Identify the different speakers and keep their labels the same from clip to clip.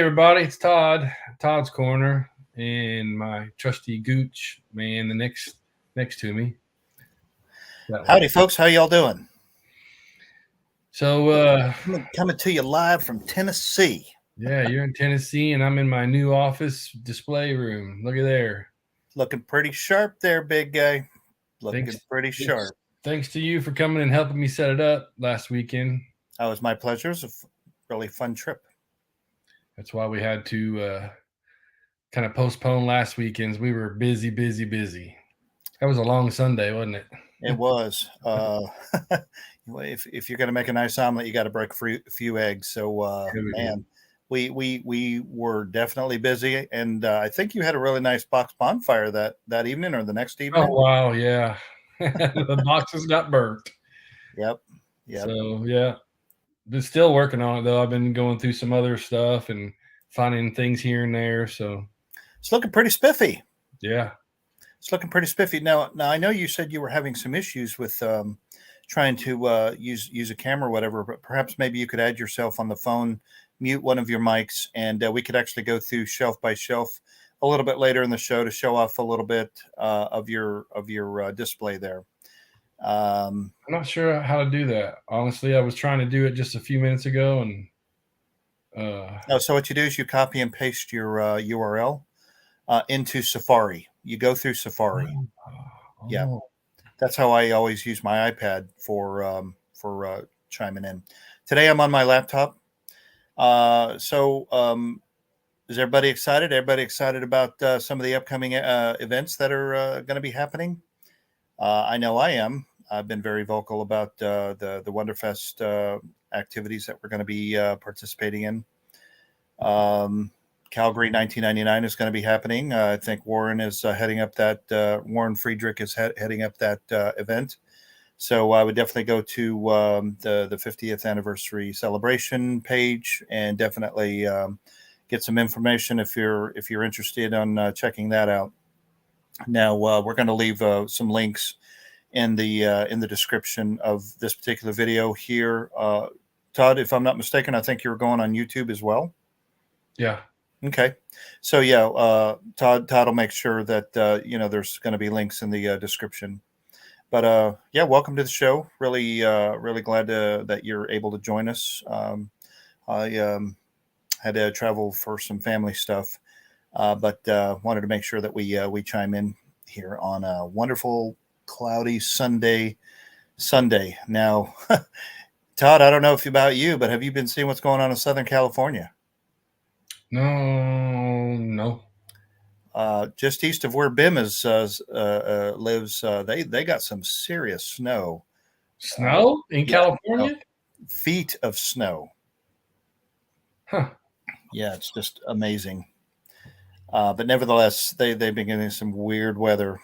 Speaker 1: everybody, it's Todd, Todd's Corner, and my trusty Gooch man, the next to me.
Speaker 2: Howdy, folks. How y'all doing?
Speaker 1: So,
Speaker 2: Coming to you live from Tennessee.
Speaker 1: yeah, you're in Tennessee, and I'm in my new office display room. Look at there.
Speaker 2: Looking pretty sharp there, big guy. Looking
Speaker 1: Thanks,
Speaker 2: pretty sharp.
Speaker 1: Thanks to you for coming and helping me set it up last weekend.
Speaker 2: That was my pleasure. It was a really fun trip.
Speaker 1: That's why we had to kind of postpone last weekends. We were busy. That was a long Sunday, wasn't it?
Speaker 2: It was. If you're going to make a nice omelet, you got to break a few eggs. So, man, we were definitely busy, and I think you had a really nice box bonfire that evening or the next evening.
Speaker 1: Oh wow, yeah, the boxes got burnt.
Speaker 2: Yep.
Speaker 1: So yeah, been still working on it though. I've been going through some other stuff and finding things here and there. So
Speaker 2: it's looking pretty spiffy.
Speaker 1: Yeah.
Speaker 2: It's looking pretty spiffy. Now I know you said you were having some issues with trying to use a camera or whatever, but perhaps maybe you could add yourself on the phone, mute one of your mics, and we could actually go through shelf by shelf a little bit later in the show to show off a little bit of your display there.
Speaker 1: I'm not sure how to do that. Honestly, I was trying to do it just a few minutes ago, and
Speaker 2: so what you do is you copy and paste your URL into Safari. You go through Safari. Yeah, that's how I always use my iPad for chiming in. Today I'm on my laptop. Is everybody excited? Everybody excited about some of the upcoming events that are going to be happening? I know I am. I've been very vocal about the Wonderfest activities that we're going to be participating in. Calgary 1999 is going to be happening. I think Warren is heading up that. Warren Friedrich is heading up that event. So I would definitely go to the 50th anniversary celebration page and definitely get some information if you're interested on checking that out. Now we're going to leave some links in the description of this particular video here. Todd, if I'm not mistaken, I think you're going on YouTube as well.
Speaker 1: Yeah.
Speaker 2: Okay. So yeah, Todd will make sure that there's going to be links in the description. But yeah, welcome to the show. Really glad that you're able to join us. I had to travel for some family stuff, but wanted to make sure that we chime in here on a wonderful cloudy Sunday. Now, Todd, I don't know about you, but have you been seeing what's going on in Southern California?
Speaker 1: No.
Speaker 2: Just east of where Bim lives, they got some serious snow.
Speaker 1: Snow in California?
Speaker 2: Feet of snow.
Speaker 1: Huh.
Speaker 2: Yeah, it's just amazing. But nevertheless, they've been getting some weird weather.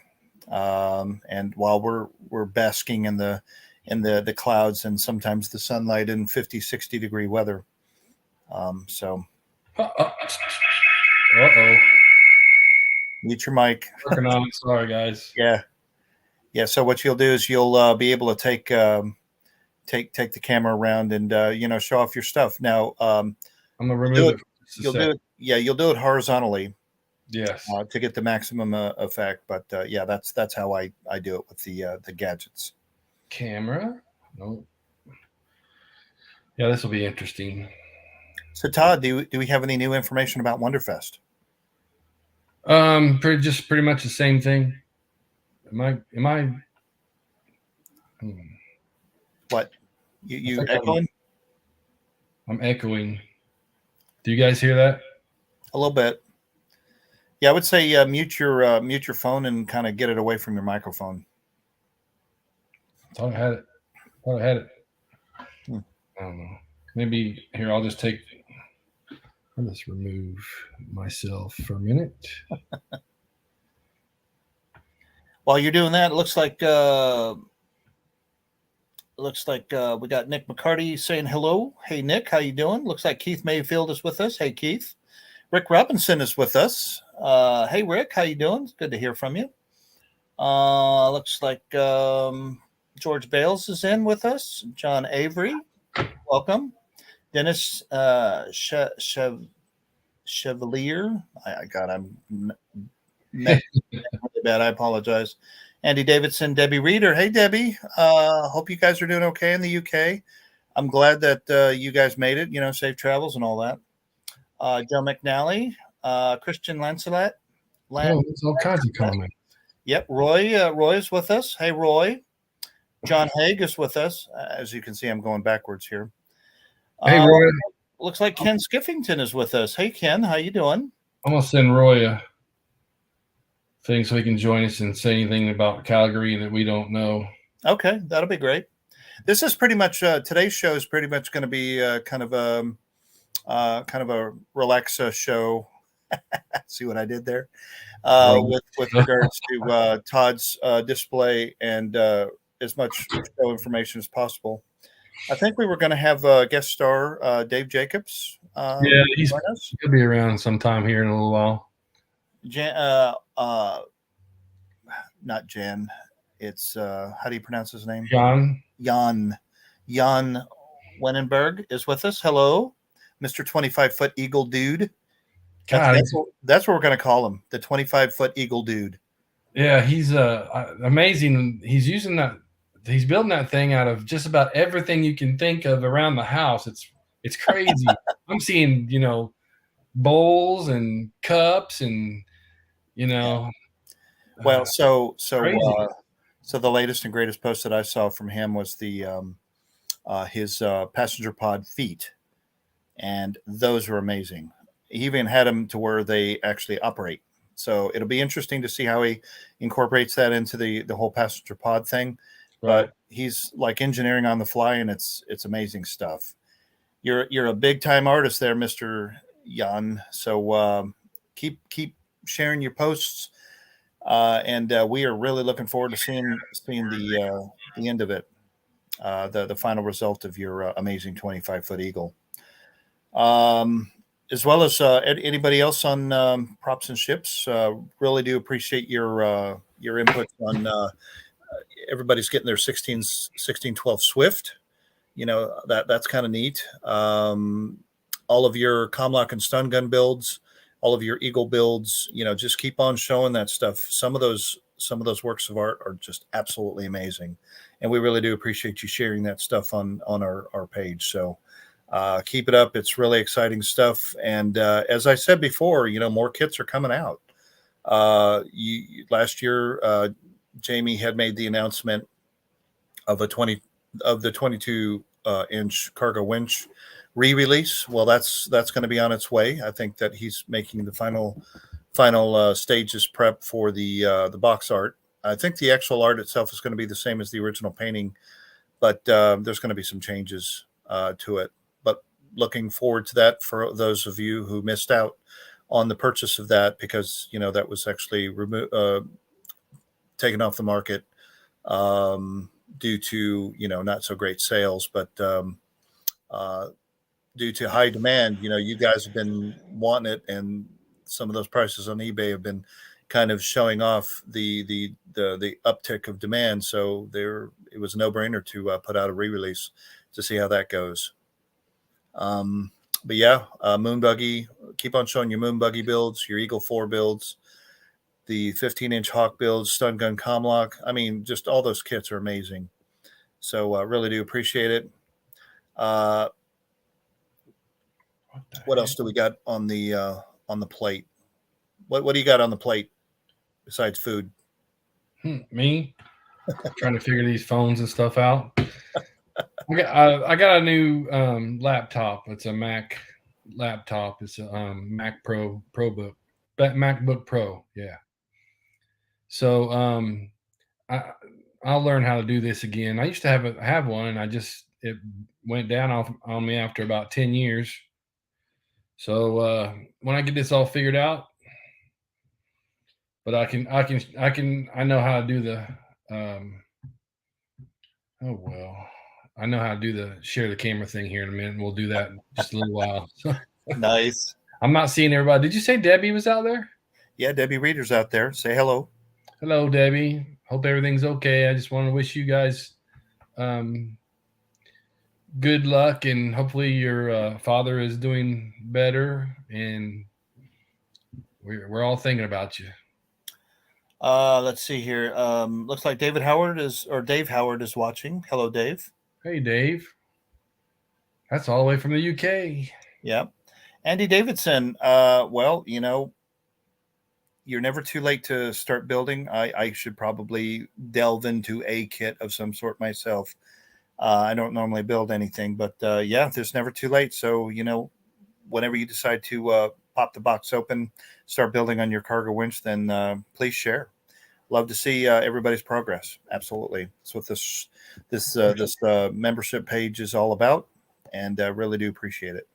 Speaker 2: And while we're basking in the clouds and sometimes the sunlight in 50, 60 degree weather. So.
Speaker 1: Uh-oh.
Speaker 2: Mute your mic.
Speaker 1: Working on it. Sorry, guys.
Speaker 2: Yeah. So what you'll do is you'll be able to take the camera around and show off your stuff. Now
Speaker 1: I'm gonna remove it.
Speaker 2: You'll do it. Yeah, you'll do it horizontally.
Speaker 1: Yes.
Speaker 2: To get the maximum effect. But yeah, that's how I do it with the gadgets.
Speaker 1: Camera. No. Yeah, this will be interesting.
Speaker 2: So Todd, do we have any new information about Wonderfest?
Speaker 1: Pretty much the same thing. Am I?
Speaker 2: What? You echoing?
Speaker 1: I'm echoing. Do you guys hear that?
Speaker 2: A little bit. Yeah, I would say mute your phone and kind of get it away from your microphone.
Speaker 1: I thought I had it. I don't know. Maybe here I'll just remove myself for a minute.
Speaker 2: While you're doing that, it looks like we got Nick McCarty saying hello. Hey Nick, how you doing? Looks like Keith Mayfield is with us. Hey Keith. Rick Robinson is with us. Hey Rick, how you doing? It's good to hear from you. Looks like George Bales is in with us. John Avery, welcome. Dennis Chevalier. God, I'm really bad. I apologize. Andy Davidson, Debbie Reeder. Hey, Debbie. Hope you guys are doing okay in the UK. I'm glad that you guys made it. Safe travels and all that. Joe McNally, Christian Lancelot.
Speaker 1: Oh, there's all kinds of comments.
Speaker 2: Yep, Roy. Roy is with us. Hey, Roy. John Haig is with us. As you can see, I'm going backwards here.
Speaker 1: Hey, Roy.
Speaker 2: Looks like Ken Skiffington is with us. Hey, Ken, how you doing?
Speaker 1: I'm gonna send Roy a thing so he can join us and say anything about Calgary that we don't know.
Speaker 2: Okay, that'll be great. This is pretty much today's show is pretty much going to be kind of a relax show. See what I did there? With regards to Todd's display and as much show information as possible. I think we were going to have a guest star, Dave Jacobs.
Speaker 1: Yeah, he'll be around sometime here in a little while.
Speaker 2: Not Jan. It's how do you pronounce his name?
Speaker 1: Jan
Speaker 2: Wenenberg is with us. Hello, Mr. 25-foot Eagle Dude.
Speaker 1: God,
Speaker 2: that's what we're going to call him, the 25-foot Eagle Dude.
Speaker 1: Yeah, he's amazing. He's using that. He's building that thing out of just about everything you can think of around the house. It's crazy. I'm seeing, bowls and cups and,
Speaker 2: Well, so the latest and greatest post that I saw from him was his passenger pod feet, and those were amazing. He even had them to where they actually operate. So it'll be interesting to see how he incorporates that into the whole passenger pod thing.
Speaker 1: Right.
Speaker 2: But he's like engineering on the fly, and it's amazing stuff. You're a big time artist there, Mr. Jan. So keep sharing your posts, and we are really looking forward to seeing the end of it, the final result of your amazing 25-foot Eagle. As well as anybody else on props and ships, really do appreciate your input on. Everybody's getting their 1612 Swift. That's kind of neat. All of your Comlock and stun gun builds, all of your Eagle builds, just keep on showing that stuff. Some of those works of art are just absolutely amazing, and we really do appreciate you sharing that stuff on our page. So keep it up. It's really exciting stuff. And as I said before, more kits are coming out. Last year, Jamie had made the announcement of the 22 inch cargo winch re-release. Well, that's going to be on its way. I think that he's making the final stages prep for the box art. I think the actual art itself is going to be the same as the original painting, but there's going to be some changes to it. But looking forward to that for those of you who missed out on the purchase of that, because that was actually taken off the market due to not so great sales, but due to high demand. You guys have been wanting it, and some of those prices on eBay have been kind of showing off the uptick of demand. So it was a no-brainer to put out a re-release to see how that goes. But yeah, Moon Buggy, keep on showing your Moon Buggy builds, your Eagle 4 builds, the 15-inch Hawk builds, Stun Gun Comlock. I mean, just all those kits are amazing. So really do appreciate it. What else do we got on the plate? What do you got on the plate besides food?
Speaker 1: Me? Trying to figure these phones and stuff out. I got a new laptop. It's a Mac laptop. It's a Mac ProBook, MacBook Pro. Yeah. So I'll learn how to do this again. I used to have one, and it went down on me after about 10 years. So when I get this all figured out, but I know how to do the I know how to do the share the camera thing here in a minute, and we'll do that in just a little while.
Speaker 2: Nice.
Speaker 1: I'm not seeing everybody. Did you say Debbie was out there?
Speaker 2: Yeah, Debbie Reeder's out there. Say hello.
Speaker 1: Hello, Debbie. Hope everything's okay. I just want to wish you guys good luck, and hopefully your father is doing better, and we're all thinking about you.
Speaker 2: Let's see here. Looks like Dave Howard is watching. Hello, Dave.
Speaker 1: Hey, Dave. That's all the way from the UK.
Speaker 2: Yeah. Andy Davidson. Well, you're never too late to start building. I should probably delve into a kit of some sort myself. I don't normally build anything, but yeah, there's never too late. So, whenever you decide to pop the box open, start building on your cargo winch, then please share. Love to see everybody's progress. Absolutely, that's what this membership page is all about, and really do appreciate it.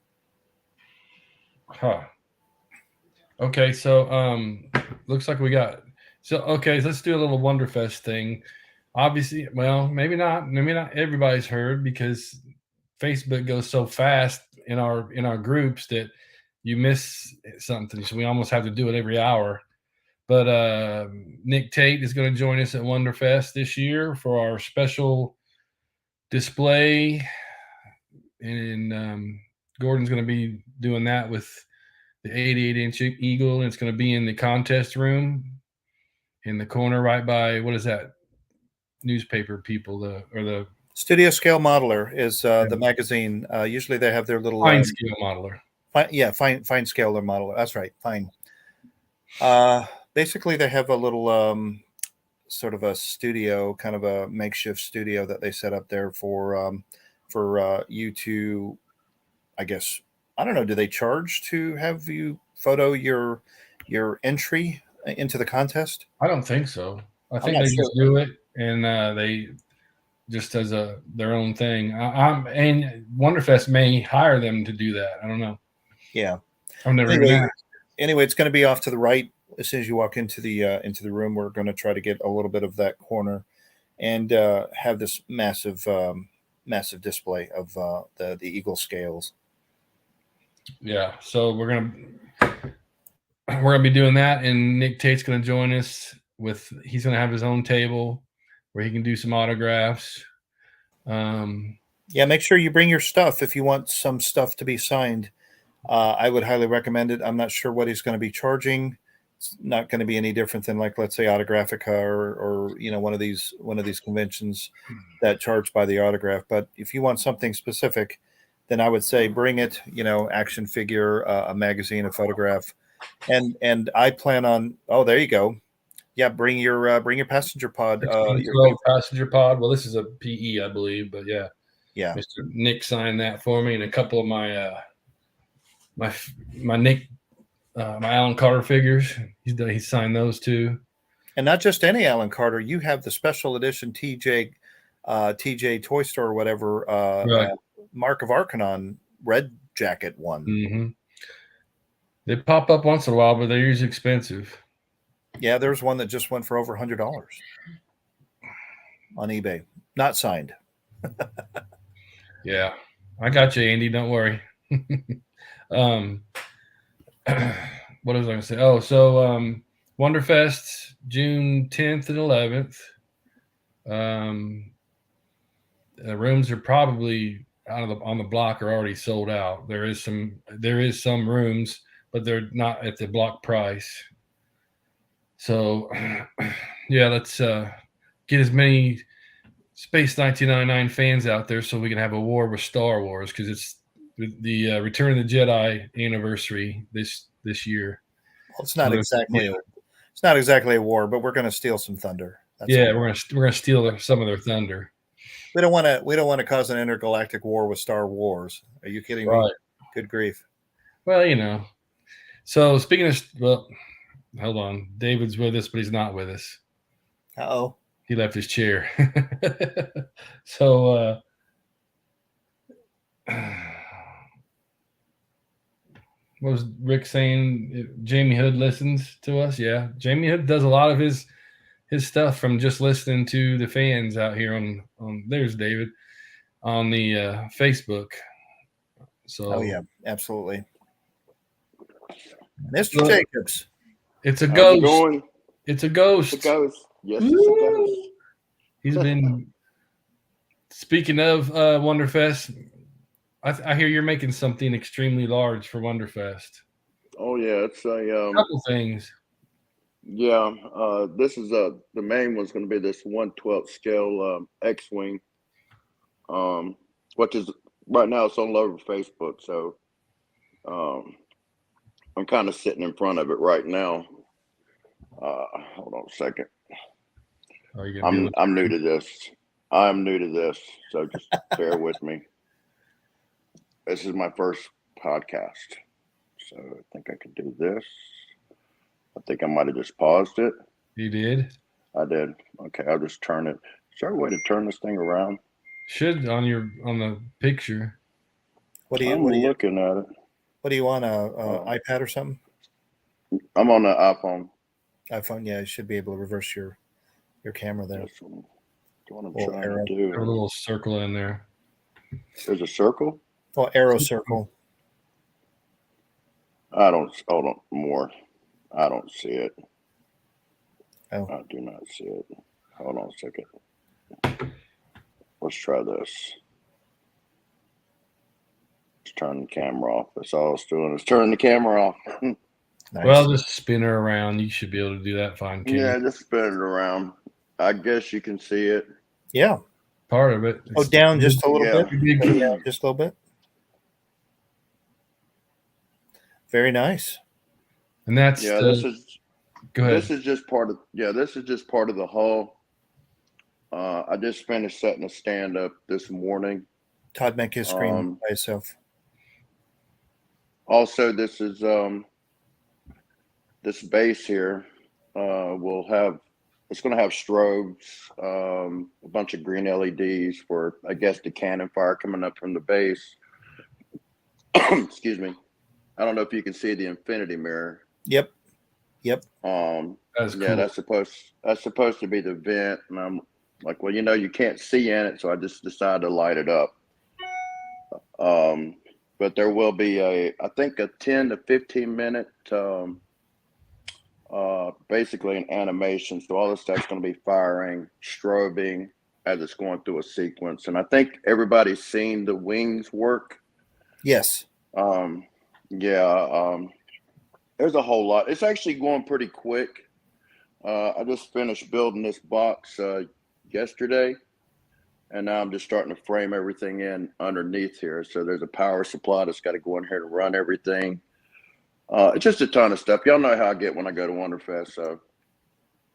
Speaker 1: Huh. Okay, so looks like we got okay, let's do a little Wonderfest thing. Obviously, well, maybe not everybody's heard because Facebook goes so fast in our groups that you miss something. So we almost have to do it every hour. But Nick Tate is going to join us at Wonderfest this year for our special display, and Gordon's going to be doing that with the 88-inch Eagle, and it's going to be in the contest room in the corner right by, what is that newspaper people, the
Speaker 2: Studio Scale Modeler is the magazine. Usually they have their little
Speaker 1: fine scale modeler.
Speaker 2: Fine scaler modeler. That's right, fine. Basically, they have a little sort of a studio, kind of a makeshift studio that they set up there for you to, I guess, I don't know. Do they charge to have you photo your entry into the contest?
Speaker 1: I don't think so. I think
Speaker 2: not
Speaker 1: they
Speaker 2: sure.
Speaker 1: just do it, and they just as their own thing. And Wonderfest may hire them to do that. I don't know.
Speaker 2: Yeah.
Speaker 1: I've never even asked.
Speaker 2: Anyway, it's going to be off to the right as soon as you walk into the room. We're going to try to get a little bit of that corner and have this massive display of the Eagle scales.
Speaker 1: Yeah, so we're gonna be doing that, and Nick Tate's gonna join us he's gonna have his own table where he can do some autographs.
Speaker 2: Yeah, make sure you bring your stuff if you want some stuff to be signed. I would highly recommend it. I'm not sure what he's going to be charging. It's not going to be any different than, like, let's say Autographica or one of these conventions that charge by the autograph. But if you want something specific, then I would say bring it. Action figure, a magazine, a photograph, and I plan on. Oh, there you go. Yeah, bring your passenger pod.
Speaker 1: Your passenger pod. Well, this is a PE, I believe, but yeah.
Speaker 2: Mr.
Speaker 1: Nick signed that for me, and a couple of my my Nick. My Alan Carter figures. He signed those too.
Speaker 2: And not just any Alan Carter. You have the special edition TJ Toy Store or whatever
Speaker 1: right.
Speaker 2: Mark of Arcanon red jacket one.
Speaker 1: Mm-hmm. They pop up once in a while, but they're usually expensive.
Speaker 2: Yeah, there's one that just went for over $100 on eBay. Not signed.
Speaker 1: Yeah. I got you, Andy. Don't worry. What was I going to say? Oh, so Wonderfest, June 10th and 11th. The rooms are probably on the block are already sold out. There is some rooms, but they're not at the block price. So, yeah, let's get as many Space 1999 fans out there so we can have a war with Star Wars, because it's the Return of the Jedi anniversary this year.
Speaker 2: Well, it's not exactly a war, but we're going to steal some thunder.
Speaker 1: We're going to steal some of their thunder.
Speaker 2: We don't want to cause an intergalactic war with Star Wars. Are you kidding me? Good grief.
Speaker 1: Well, so speaking of, hold on. David's with us, but he's not with us.
Speaker 2: Uh-oh.
Speaker 1: He left his chair. So what was Rick saying? Jamie Hood listens to us. Yeah, Jamie Hood does a lot of his stuff from just listening to the fans out here on there's David on the Facebook. So
Speaker 2: oh yeah, absolutely. Mr. Jacobs.
Speaker 1: It's a ghost. It's a ghost.
Speaker 3: It's a ghost. Yes, it's a ghost.
Speaker 1: He's been speaking of Wonderfest. I hear you're making something extremely large for Wonderfest.
Speaker 3: Oh yeah, it's a
Speaker 1: couple things.
Speaker 3: yeah. This is the main one's going to be this 1/12 scale X-wing, um, which is right now it's all over Facebook. So um, I'm kind of sitting in front of it right now. Hold on a second.
Speaker 1: Are you gonna do
Speaker 3: I'm new to this. I'm new to this, so just bear with me. This is my first podcast, so I think I can do this. I think I might have just paused it.
Speaker 1: You did?
Speaker 3: I did. Okay, I'll just turn it. Is there a way to turn this thing around?
Speaker 1: Should on the picture.
Speaker 2: What do you?
Speaker 3: I'm
Speaker 2: What do you?
Speaker 3: looking at it.
Speaker 2: What do you want? iPad or something?
Speaker 3: I'm on the iPhone.
Speaker 2: iPhone. Yeah, you should be able to reverse your camera there.
Speaker 3: That's what I'm
Speaker 2: Little
Speaker 3: trying
Speaker 2: arrow.
Speaker 3: to do.
Speaker 1: Put a little circle in there.
Speaker 3: There's a circle.
Speaker 2: Oh, arrow circle.
Speaker 3: I don't. Hold on. More. I don't see it.
Speaker 2: Oh.
Speaker 3: I do not see it. Hold on a second. Let's try this. Let's turn the camera off. That's all it's doing is turn the camera off.
Speaker 2: Nice.
Speaker 1: Well, just spin her around. You should be able to do that fine.
Speaker 3: Yeah, just spin it around. I guess you can see it.
Speaker 2: Yeah.
Speaker 1: Part of it.
Speaker 2: Oh, down just a little
Speaker 3: Yeah.
Speaker 2: bit. Go down just a little bit. Very nice.
Speaker 1: And that's
Speaker 3: this is.
Speaker 1: Go ahead.
Speaker 3: This is just part of. Yeah, this is just part of the hull. I just finished setting a stand up this morning.
Speaker 2: Todd, make his screen by itself.
Speaker 3: Also, this is this base here will have. It's going to have strobes, a bunch of green LEDs for, I guess, the cannon fire coming up from the base. Excuse me. I don't know if you can see the infinity mirror.
Speaker 2: Yep.
Speaker 1: That's cool.
Speaker 3: That's supposed to be the vent, and I'm like, well, you can't see in it, so I just decided to light it up. But there will be I think a 10 to 15 minute basically an animation. So all this stuff's going to be firing, strobing as it's going through a sequence. And I think everybody's seen the wings work.
Speaker 2: Yes.
Speaker 3: There's a whole lot. It's actually going pretty quick. I just finished building this box yesterday, and now I'm just starting to frame everything in underneath here. So there's a power supply that's got to go in here to run everything. It's just a ton of stuff. Y'all know how I get when I go to Wonderfest. So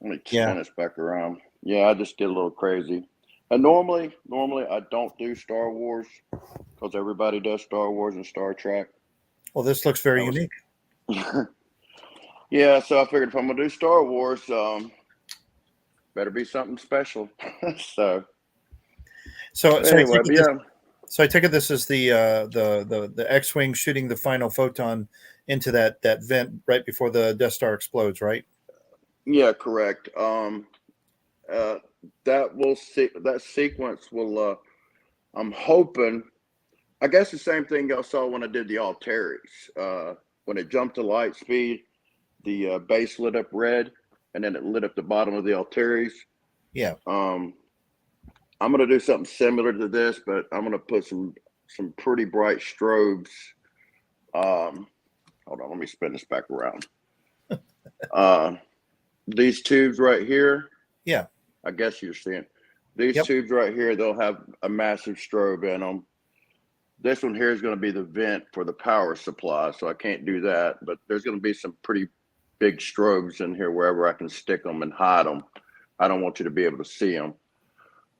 Speaker 3: let me spin this back around. Yeah, I just get a little crazy. And normally I don't do Star Wars because everybody does Star Wars and Star Trek.
Speaker 2: Well, this looks very unique.
Speaker 3: Yeah, so I figured if I'm gonna do Star Wars, better be something special. So anyway,
Speaker 2: So I take it this is the X-wing shooting the final photon into that vent right before the Death Star explodes, right?
Speaker 3: Yeah, correct. That sequence will. I'm hoping. I guess the same thing y'all saw when I did the Altaires. When it jumped to light speed, the base lit up red, and then it lit up the bottom of the Altaires.
Speaker 2: Yeah.
Speaker 3: I'm gonna do something similar to this, but I'm gonna put some pretty bright strobes. Hold on, let me spin this back around. These tubes right here.
Speaker 2: Yeah.
Speaker 3: I guess you're seeing these tubes right here. They'll have a massive strobe in them. This one here is going to be the vent for the power supply, so I can't do that. But there's going to be some pretty big strobes in here wherever I can stick them and hide them. I don't want you to be able to see them.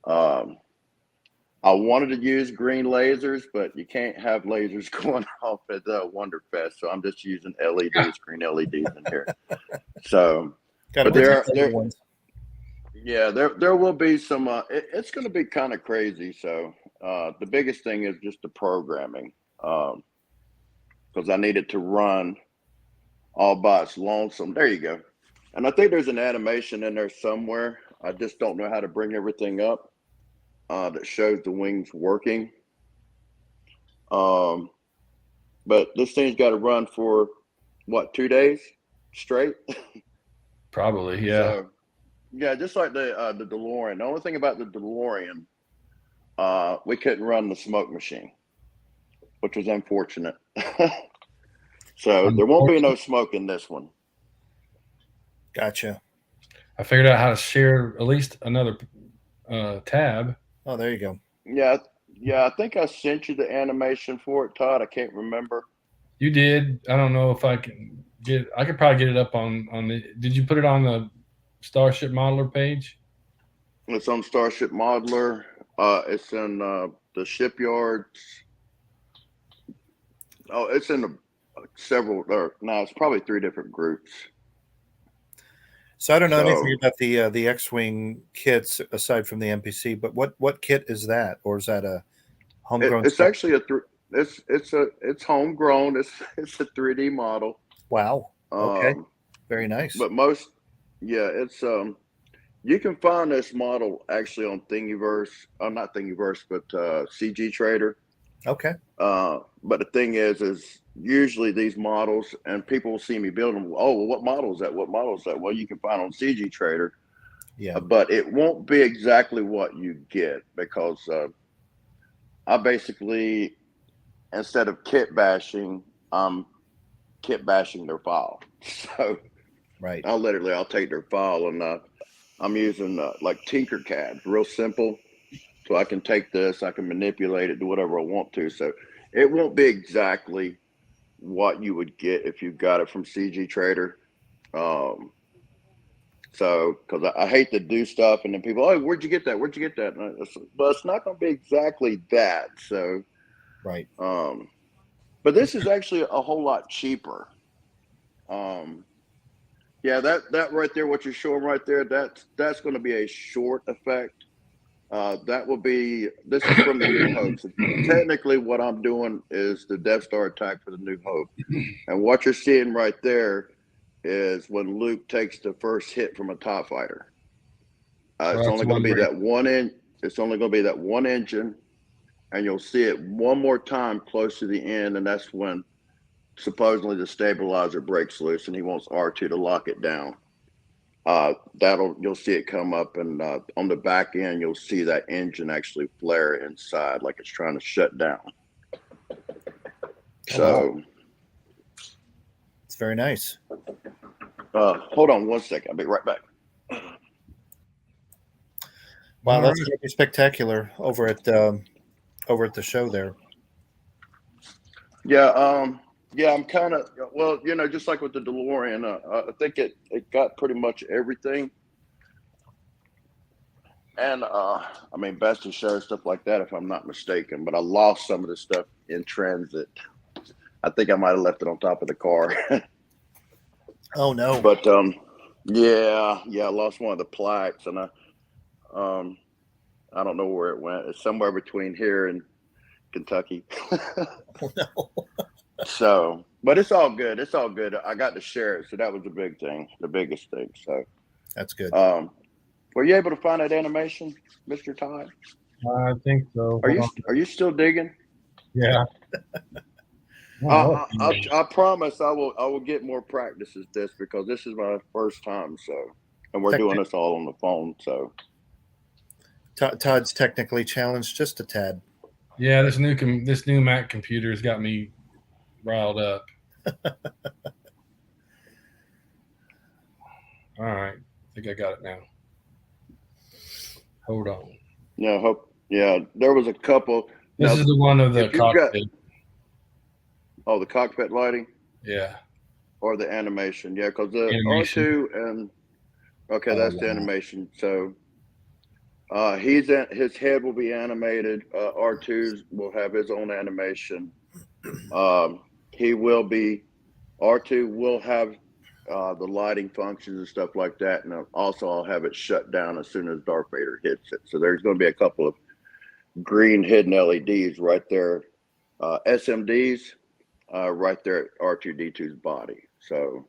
Speaker 3: I wanted to use green lasers, but you can't have lasers going off at the Wonderfest, so I'm just using LEDs, green LEDs in here. So, but there will be some. It's going to be kind of crazy. So the biggest thing is just the programming, because I need it to run all by its lonesome. There you go. And I think there's an animation in there somewhere. I just don't know how to bring everything up that shows the wings working. But this thing's got to run for what, 2 days straight?
Speaker 1: Probably, yeah.
Speaker 3: So, yeah, just like the DeLorean. The only thing about the DeLorean, we couldn't run the smoke machine, which was unfortunate. So there won't be no smoke in this one.
Speaker 2: Gotcha.
Speaker 1: I figured out how to share at least another tab.
Speaker 2: Oh, there you go.
Speaker 3: Yeah, I think I sent you the animation for it, Todd. I can't remember.
Speaker 1: You did. I don't know if I can get. I could probably get it up on the. Did you put it on the Starship Modeler page?
Speaker 3: It's on Starship Modeler. It's in the shipyards. Oh, it's in several. No, it's probably 3 different groups.
Speaker 2: So I don't know anything about the X-wing kits aside from the NPC, but what kit is that, or is that a homegrown?
Speaker 3: It's actually it's homegrown. It's a 3D model.
Speaker 2: Wow. Okay. Very nice.
Speaker 3: But it's you can find this model actually on Thingiverse. Not Thingiverse, but CG Trader.
Speaker 2: Okay.
Speaker 3: But the thing is usually these models, and people will see me build them. Oh, well, what model is that? What model is that? Well, you can find on CG Trader.
Speaker 2: Yeah.
Speaker 3: But it won't be exactly what you get, because I basically, instead of kit bashing, I'm kit bashing their file. So
Speaker 2: right.
Speaker 3: I'll take their file, and I'm using like Tinkercad, real simple. So I can take this, I can manipulate it, do whatever I want to. So it won't be exactly what you would get if you got it from CG Trader. So, because I hate to do stuff, and then people, oh, where'd you get that? Where'd you get that? But it's not going to be exactly that. So,
Speaker 2: right.
Speaker 3: But this is actually a whole lot cheaper. Yeah, that right there, what you're showing right there, that's going to be a short effect. This is from the New Hope. So technically, what I'm doing is the Death Star attack for the New Hope, and what you're seeing right there is when Luke takes the first hit from a TIE fighter. It's only going to be that one It's only going to be that one engine, and you'll see it one more time close to the end, and that's when supposedly the stabilizer breaks loose, and he wants R2 to lock it down. You'll see it come up, and on the back end, you'll see that engine actually flare inside, like it's trying to shut down. So
Speaker 2: it's very nice.
Speaker 3: Hold on 1 second. I'll be right back.
Speaker 2: Wow, that's going to be spectacular over at the show there.
Speaker 3: Yeah, I'm kind of, well, just like with the DeLorean, I think it got pretty much everything. And I mean, best to show stuff like that, if I'm not mistaken. But I lost some of the stuff in transit. I think I might have left it on top of the car.
Speaker 2: Oh no!
Speaker 3: But yeah, I lost one of the plaques, and I don't know where it went. It's somewhere between here and Kentucky.
Speaker 2: Oh no!
Speaker 3: So, but it's all good. It's all good. I got to share it, so that was the big thing, the biggest thing. So
Speaker 2: that's good.
Speaker 3: Were you able to find that animation, Mr. Todd?
Speaker 1: I think so.
Speaker 3: Are you still digging?
Speaker 1: Yeah.
Speaker 3: I promise I will get more practice at this, because this is my first time. So, and we're doing this all on the phone. So
Speaker 2: Todd's technically challenged just a tad.
Speaker 1: Yeah, this new Mac computer has got me riled up. All right, I think I got it now. Hold on.
Speaker 3: Yeah, there was a couple.
Speaker 1: This is the one of the cockpit.
Speaker 3: The cockpit lighting?
Speaker 1: Yeah.
Speaker 3: Or the animation. Yeah, because the R2 and that's the animation. So his head will be animated. R2's will have his own animation. R2 will have the lighting functions and stuff like that, and also I'll have it shut down as soon as Darth Vader hits it. So there's going to be a couple of green hidden LEDs right there, SMDs right there at R2D2's body. So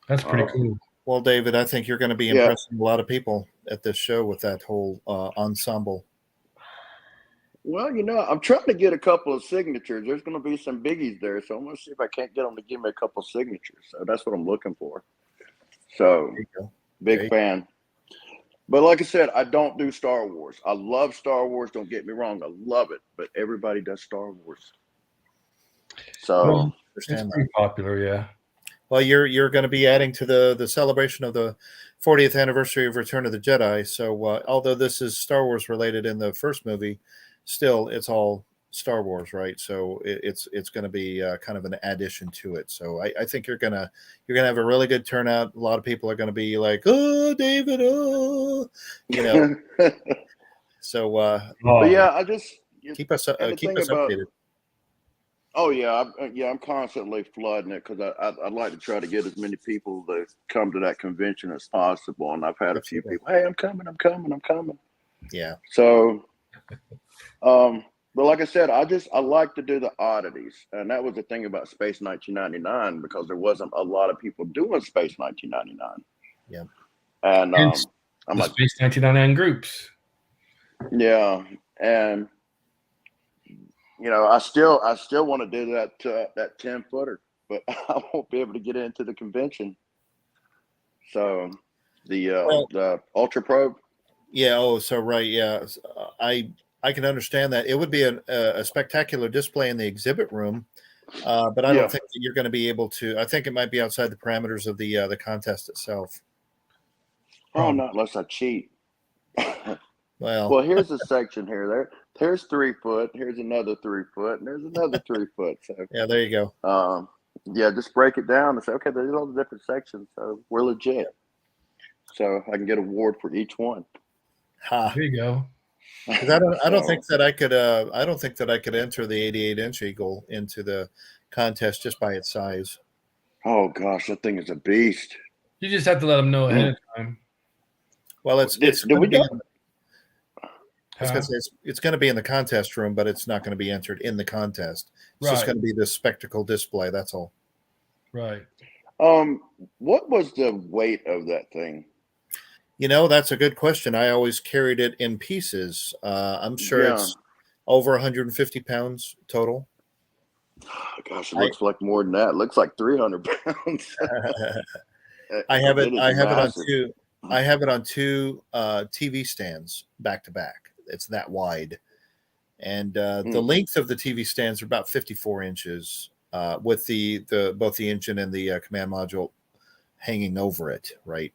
Speaker 1: that's pretty cool.
Speaker 2: Well, David, I think you're going to be impressing a lot of people at this show with that whole ensemble.
Speaker 3: Well, I'm trying to get a couple of signatures. There's going to be some biggies there, so I'm going to see if I can't get them to give me a couple of signatures. So that's what I'm looking for. So, big fan. But like I said, I don't do Star Wars. I love Star Wars. Don't get me wrong. I love it. But everybody does Star Wars. So,
Speaker 1: It's pretty popular, yeah.
Speaker 2: Well, you're going to be adding to the celebration of the 40th anniversary of Return of the Jedi. So although this is Star Wars related in the first movie, still it's all Star Wars, right? So it's going to be kind of an addition to it. So I think you're gonna have a really good turnout. A lot of people are going to be like, "Oh, David, oh," you know. So
Speaker 3: But yeah, I just
Speaker 2: keep us
Speaker 3: and the
Speaker 2: keep
Speaker 3: thing
Speaker 2: us
Speaker 3: about
Speaker 2: updated.
Speaker 3: oh yeah, I'm constantly flooding it because I'd like to try to get as many people to come to that convention as possible. And I've had a few people, hey, I'm coming.
Speaker 2: Yeah.
Speaker 3: So, but like I said, I like to do the oddities, and that was the thing about Space 1999 because there wasn't a lot of people doing Space 1999.
Speaker 2: Yeah.
Speaker 3: And
Speaker 1: I'm like Space 1999 groups.
Speaker 3: Yeah, and I still want to do that 10-footer, but I won't be able to get into the convention. So the Ultra Probe.
Speaker 2: Yeah. Oh, so right. Yeah. I can understand that. It would be a spectacular display in the exhibit room, but I don't think that you're going to be able to. I think it might be outside the parameters of the contest itself.
Speaker 3: Oh, not unless I cheat.
Speaker 2: Well,
Speaker 3: here's a section here. There's 3 foot. Here's another 3 foot, and there's another 3 foot. So
Speaker 2: yeah, there you
Speaker 3: go. Just break it down and say, okay, there's all the different sections, so we're legit. So I can get an award for each one.
Speaker 1: There you go.
Speaker 2: I don't think that I could enter the 88-inch Eagle into the contest just by its size.
Speaker 3: Oh gosh, that thing is a beast.
Speaker 1: You just have to let them know ahead of time.
Speaker 2: Well, it's going to be in the contest room, but it's not going to be entered in the contest. It's just going to be this spectacle display. That's all.
Speaker 1: Right.
Speaker 3: What was the weight of that thing?
Speaker 2: That's a good question. I always carried it in pieces. I'm sure it's over 150 pounds total.
Speaker 3: Oh, gosh, it looks like more than that. It looks like 300 pounds.
Speaker 2: I have it on two TV stands back to back. It's that wide, and the length of the TV stands are about 54 inches, with the both the engine and the command module hanging over it. Right.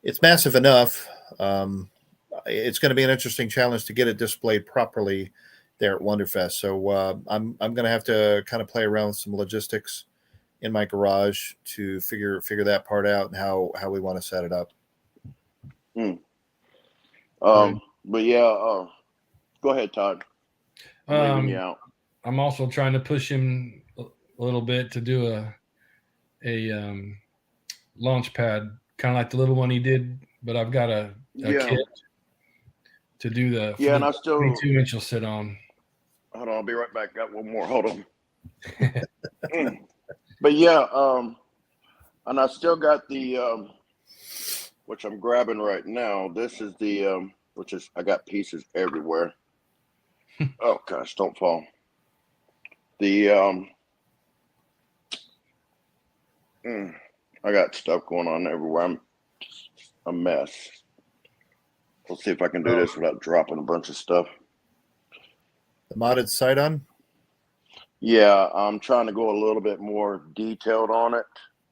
Speaker 2: It's massive enough. It's going to be an interesting challenge to get it displayed properly there at Wonderfest. So I'm going to have to kind of play around with some logistics in my garage to figure that part out and how we want to set it up.
Speaker 3: But yeah, go ahead, Todd. I'm leaving you out.
Speaker 1: I'm also trying to push him a little bit to do a launch pad, kind of like the little one he did, but I've got a kit to do the
Speaker 3: and I still
Speaker 1: 22-inch will sit on.
Speaker 3: Hold on, I'll be right back. Got one more. Hold on. But yeah, and I still got the which I'm grabbing right now. This is the which is I got pieces everywhere. Oh gosh, don't fall. The I got stuff going on everywhere. I'm a mess. Let's see if I can do this without dropping a bunch of stuff.
Speaker 2: The modded sight on?
Speaker 3: Yeah, I'm trying to go a little bit more detailed on it,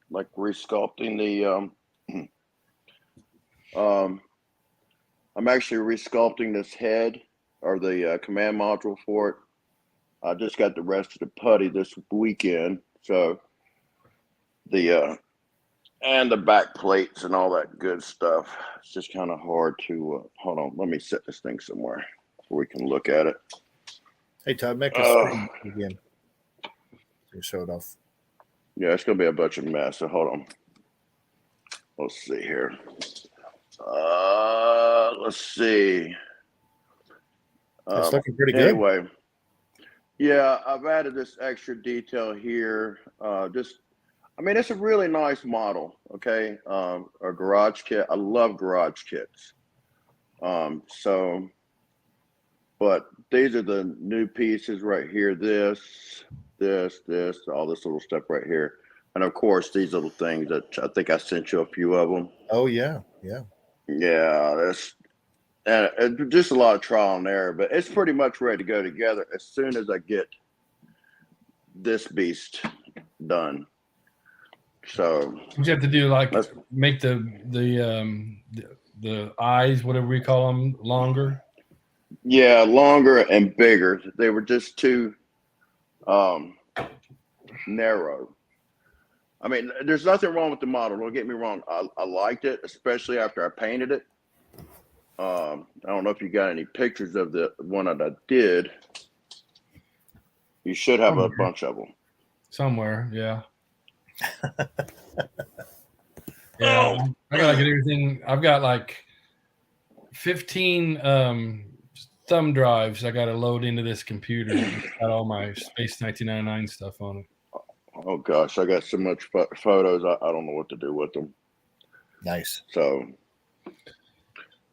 Speaker 3: like resculpting the I'm actually resculpting this head or the command module for it. I just got the rest of the putty this weekend, so the and the back plates and all that good stuff. It's just kind of hard to hold on. Let me set this thing somewhere so we can look at it.
Speaker 2: Hey Todd, make a screen again. You show it off.
Speaker 3: Yeah, it's gonna be a bunch of mess. So hold on. Let's see here. Let's see.
Speaker 2: It's looking pretty good.
Speaker 3: Anyway, yeah, I've added this extra detail here. I mean, it's a really nice model. Okay, a garage kit. I love garage kits. But these are the new pieces right here. This, all this little stuff right here. And of course, these little things that I think I sent you a few of them.
Speaker 2: Oh, yeah.
Speaker 3: Yeah, and just a lot of trial and error, but it's pretty much ready to go together as soon as I get this beast done. So
Speaker 1: you have to do like make the eyes, whatever we call them, longer.
Speaker 3: Yeah, longer and bigger. They were just too narrow. I mean, there's nothing wrong with the model. Don't get me wrong. I liked it, especially after I painted it. I don't know if you got any pictures of the one that I did. You should have a bunch of them.
Speaker 1: Somewhere, yeah. Yeah, I gotta get everything. I've got like 15 thumb drives I gotta load into this computer. Got all my Space 1999 stuff on it.
Speaker 3: Oh gosh, I got so much photos. I don't know what to do with them.
Speaker 2: Nice.
Speaker 3: So,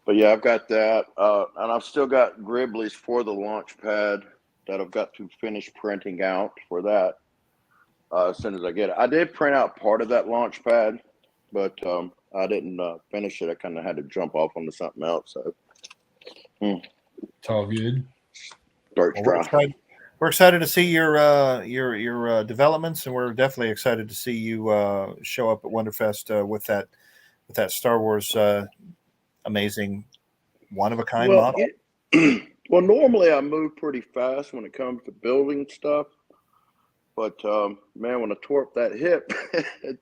Speaker 3: but yeah, I've got that, and I've still got Griblies for the launch pad that I've got to finish printing out for that as soon as I get it. I did print out part of that launch pad, but I didn't finish it. I kind of had to jump off onto something else. So
Speaker 1: it's all good.
Speaker 2: We're excited to see your developments, and we're definitely excited to see you show up at Wonderfest with that Star Wars amazing one of a kind model.
Speaker 3: Well, normally I move pretty fast when it comes to building stuff, but man, when I tore up that hip,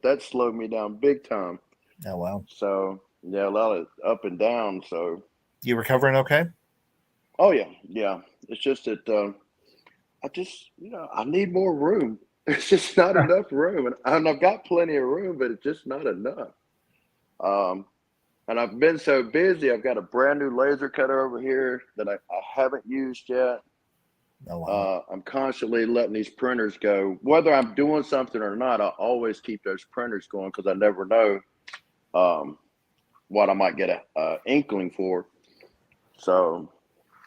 Speaker 3: that slowed me down big time.
Speaker 2: Oh wow!
Speaker 3: So yeah, a lot of up and down. So
Speaker 2: you recovering okay?
Speaker 3: Oh yeah. It's just that I need more room. There's just not enough room, and I've got plenty of room, but it's just not enough. And I've been so busy. I've got a brand new laser cutter over here that I haven't used yet.
Speaker 2: Oh, wow.
Speaker 3: I'm constantly letting these printers go. Whether I'm doing something or not, I always keep those printers going because I never know what I might get a inkling for. So,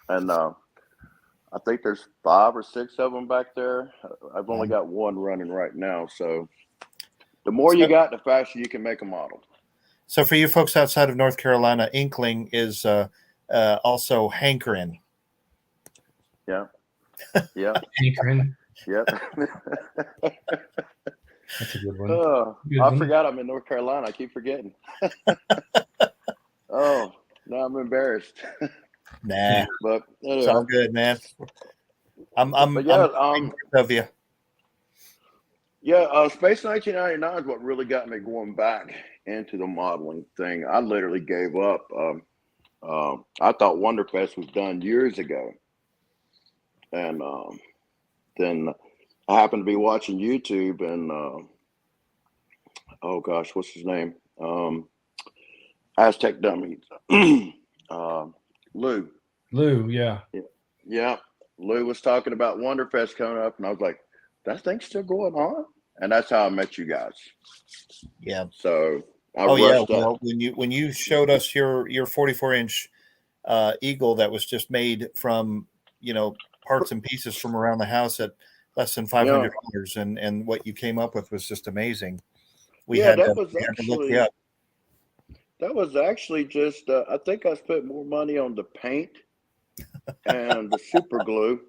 Speaker 3: and I think there's 5 or 6 of them back there. I've only got one running right now. So the more you got, the faster you can make a model.
Speaker 2: So for you folks outside of North Carolina, inkling is also hankering.
Speaker 3: Yeah. Yeah.
Speaker 1: Hankering.
Speaker 3: Yep.
Speaker 1: That's a good one.
Speaker 3: I forgot I'm in North Carolina. I keep forgetting. Oh, now I'm embarrassed.
Speaker 2: Nah,
Speaker 3: but anyway.
Speaker 2: It's all good, man. I'm of you.
Speaker 3: Yeah, Space 1999 is what really got me going back into the modeling thing. I literally gave up. I thought Wonderfest was done years ago, and then I happened to be watching YouTube, and oh gosh, what's his name? Aztec Dummies. Lou.
Speaker 1: Yeah.
Speaker 3: Yeah. Lou was talking about Wonderfest coming up, and I was like, that thing's still going on? And that's how I met you guys.
Speaker 2: Yeah.
Speaker 3: So I rushed up.
Speaker 2: Well, when you showed us your 44-inch eagle that was just made from parts and pieces from around the house at less than $500, and what you came up with was just amazing. We had to look you up.
Speaker 3: That was actually just I think I spent more money on the paint and the super glue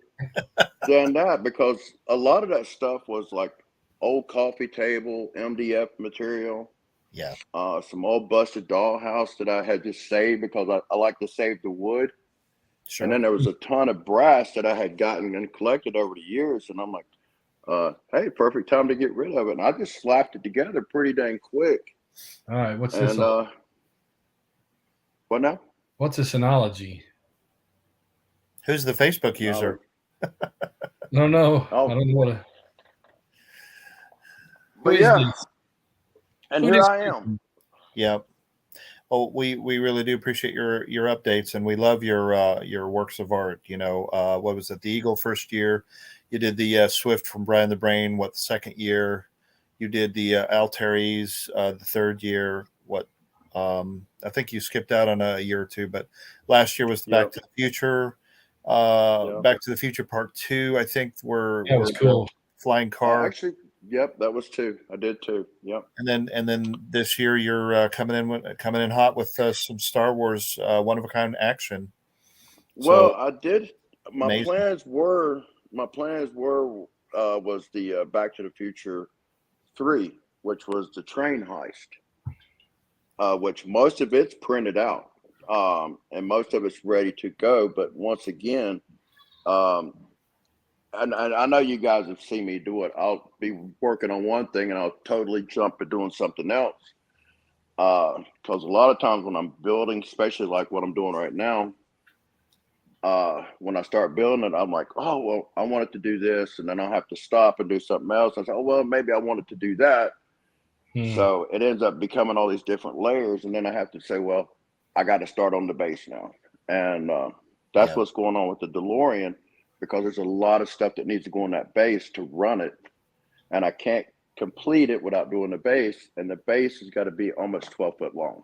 Speaker 3: than that, because a lot of that stuff was like old coffee table MDF material.
Speaker 2: Yeah.
Speaker 3: Some old busted dollhouse that I had just saved because I like to save the wood. Sure. And then there was a ton of brass that I had gotten and collected over the years, and I'm like, hey, perfect time to get rid of it. And I just slapped it together pretty dang quick.
Speaker 1: All right, what's this?
Speaker 3: What now?
Speaker 1: What's a Synology?
Speaker 2: Who's the Facebook user?
Speaker 1: No. I don't know what.
Speaker 3: But yeah, and here I am.
Speaker 2: Yeah. Well, we really do appreciate your updates, and we love your works of art. What was it? The Eagle first year, you did the Swift from Brian the Brain. What, the second year? You did the Altares the third year. What? I think you skipped out on a year or two, but last year was the Back to the Future. Back to the Future Part 2, I think, were
Speaker 1: was cool.
Speaker 2: Flying car.
Speaker 3: Actually, Yep, that was 2. I did 2. Yep.
Speaker 2: And then this year you're coming in hot with some Star Wars one of a kind action.
Speaker 3: Well,
Speaker 2: So
Speaker 3: I did. My
Speaker 2: amazing.
Speaker 3: plans were was the Back to the Future 3, which was the train heist, which most of it's printed out, and most of it's ready to go. But once again, and I know you guys have seen me do it. I'll be working on one thing and I'll totally jump to doing something else. Because a lot of times when I'm building, especially like what I'm doing right now, when I start building it, I'm like, oh, well, I wanted to do this. And then I'll have to stop and do something else. I say, oh, well, maybe I wanted to do that. So it ends up becoming all these different layers. And then I have to say, well, I got to start on the base now. And that's what's going on with the DeLorean, because there's a lot of stuff that needs to go on that base to run it. And I can't complete it without doing the base. And the base has got to be almost 12 foot long.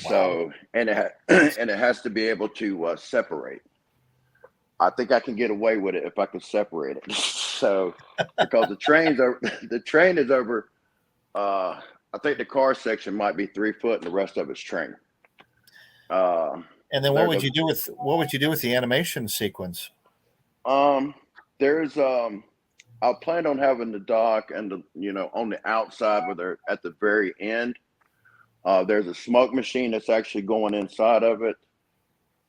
Speaker 3: Wow. So, and it has to be able to separate. I think I can get away with it if I can separate it. So, because the train is over, I think the car section might be 3 foot and the rest of it's train.
Speaker 2: And then what would you do with the animation sequence?
Speaker 3: There's I plan on having the dock and on the outside where they're at the very end. There's a smoke machine that's actually going inside of it.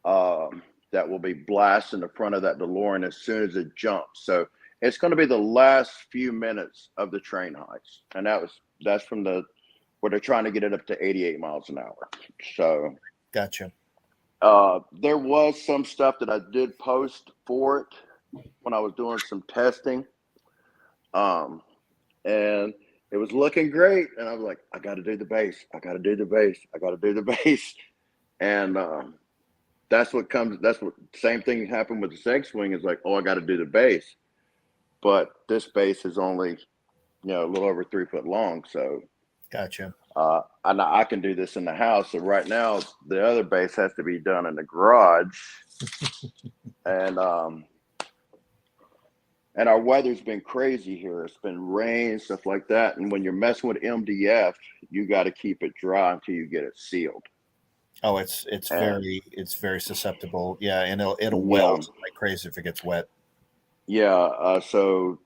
Speaker 3: That will be blasting the front of that DeLorean as soon as it jumps. So it's going to be the last few minutes of the train heist, and that's from where they're trying to get it up to 88 miles an hour. So
Speaker 2: gotcha.
Speaker 3: There was some stuff that I did post for it when I was doing some testing, and it was looking great. And I was like, I got to do the base. I got to do the base. I got to do the base. And that's what same thing happened with the X-Wing. Is like, oh, I got to do the base. But this base is only, a little over 3 foot long. So
Speaker 2: gotcha.
Speaker 3: I can do this in the house. So right now, the other base has to be done in the garage, and our weather's been crazy here. It's been rain, stuff like that. And when you're messing with MDF, you got to keep it dry until you get it sealed.
Speaker 2: Oh, it's very susceptible. Yeah, and it'll weld like crazy if it gets wet.
Speaker 3: Yeah. So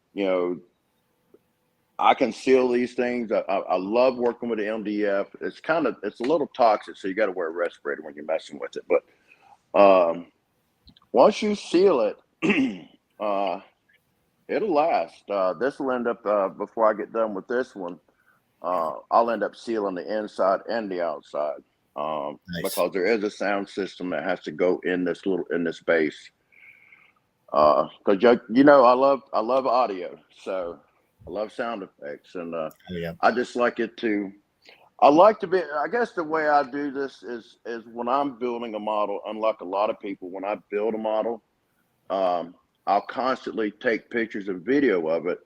Speaker 3: I can seal these things. I love working with the MDF. It's a little toxic, so you got to wear a respirator when you're messing with it. But once you seal it, it'll last. This will end up before I get done with this one. I'll end up sealing the inside and the outside nice. Because there is a sound system that has to go in this base. Because I love audio, so I love sound effects, and I just like it to. I like to be. I guess the way I do this is when I'm building a model. Unlike a lot of people, when I build a model, I'll constantly take pictures and video of it,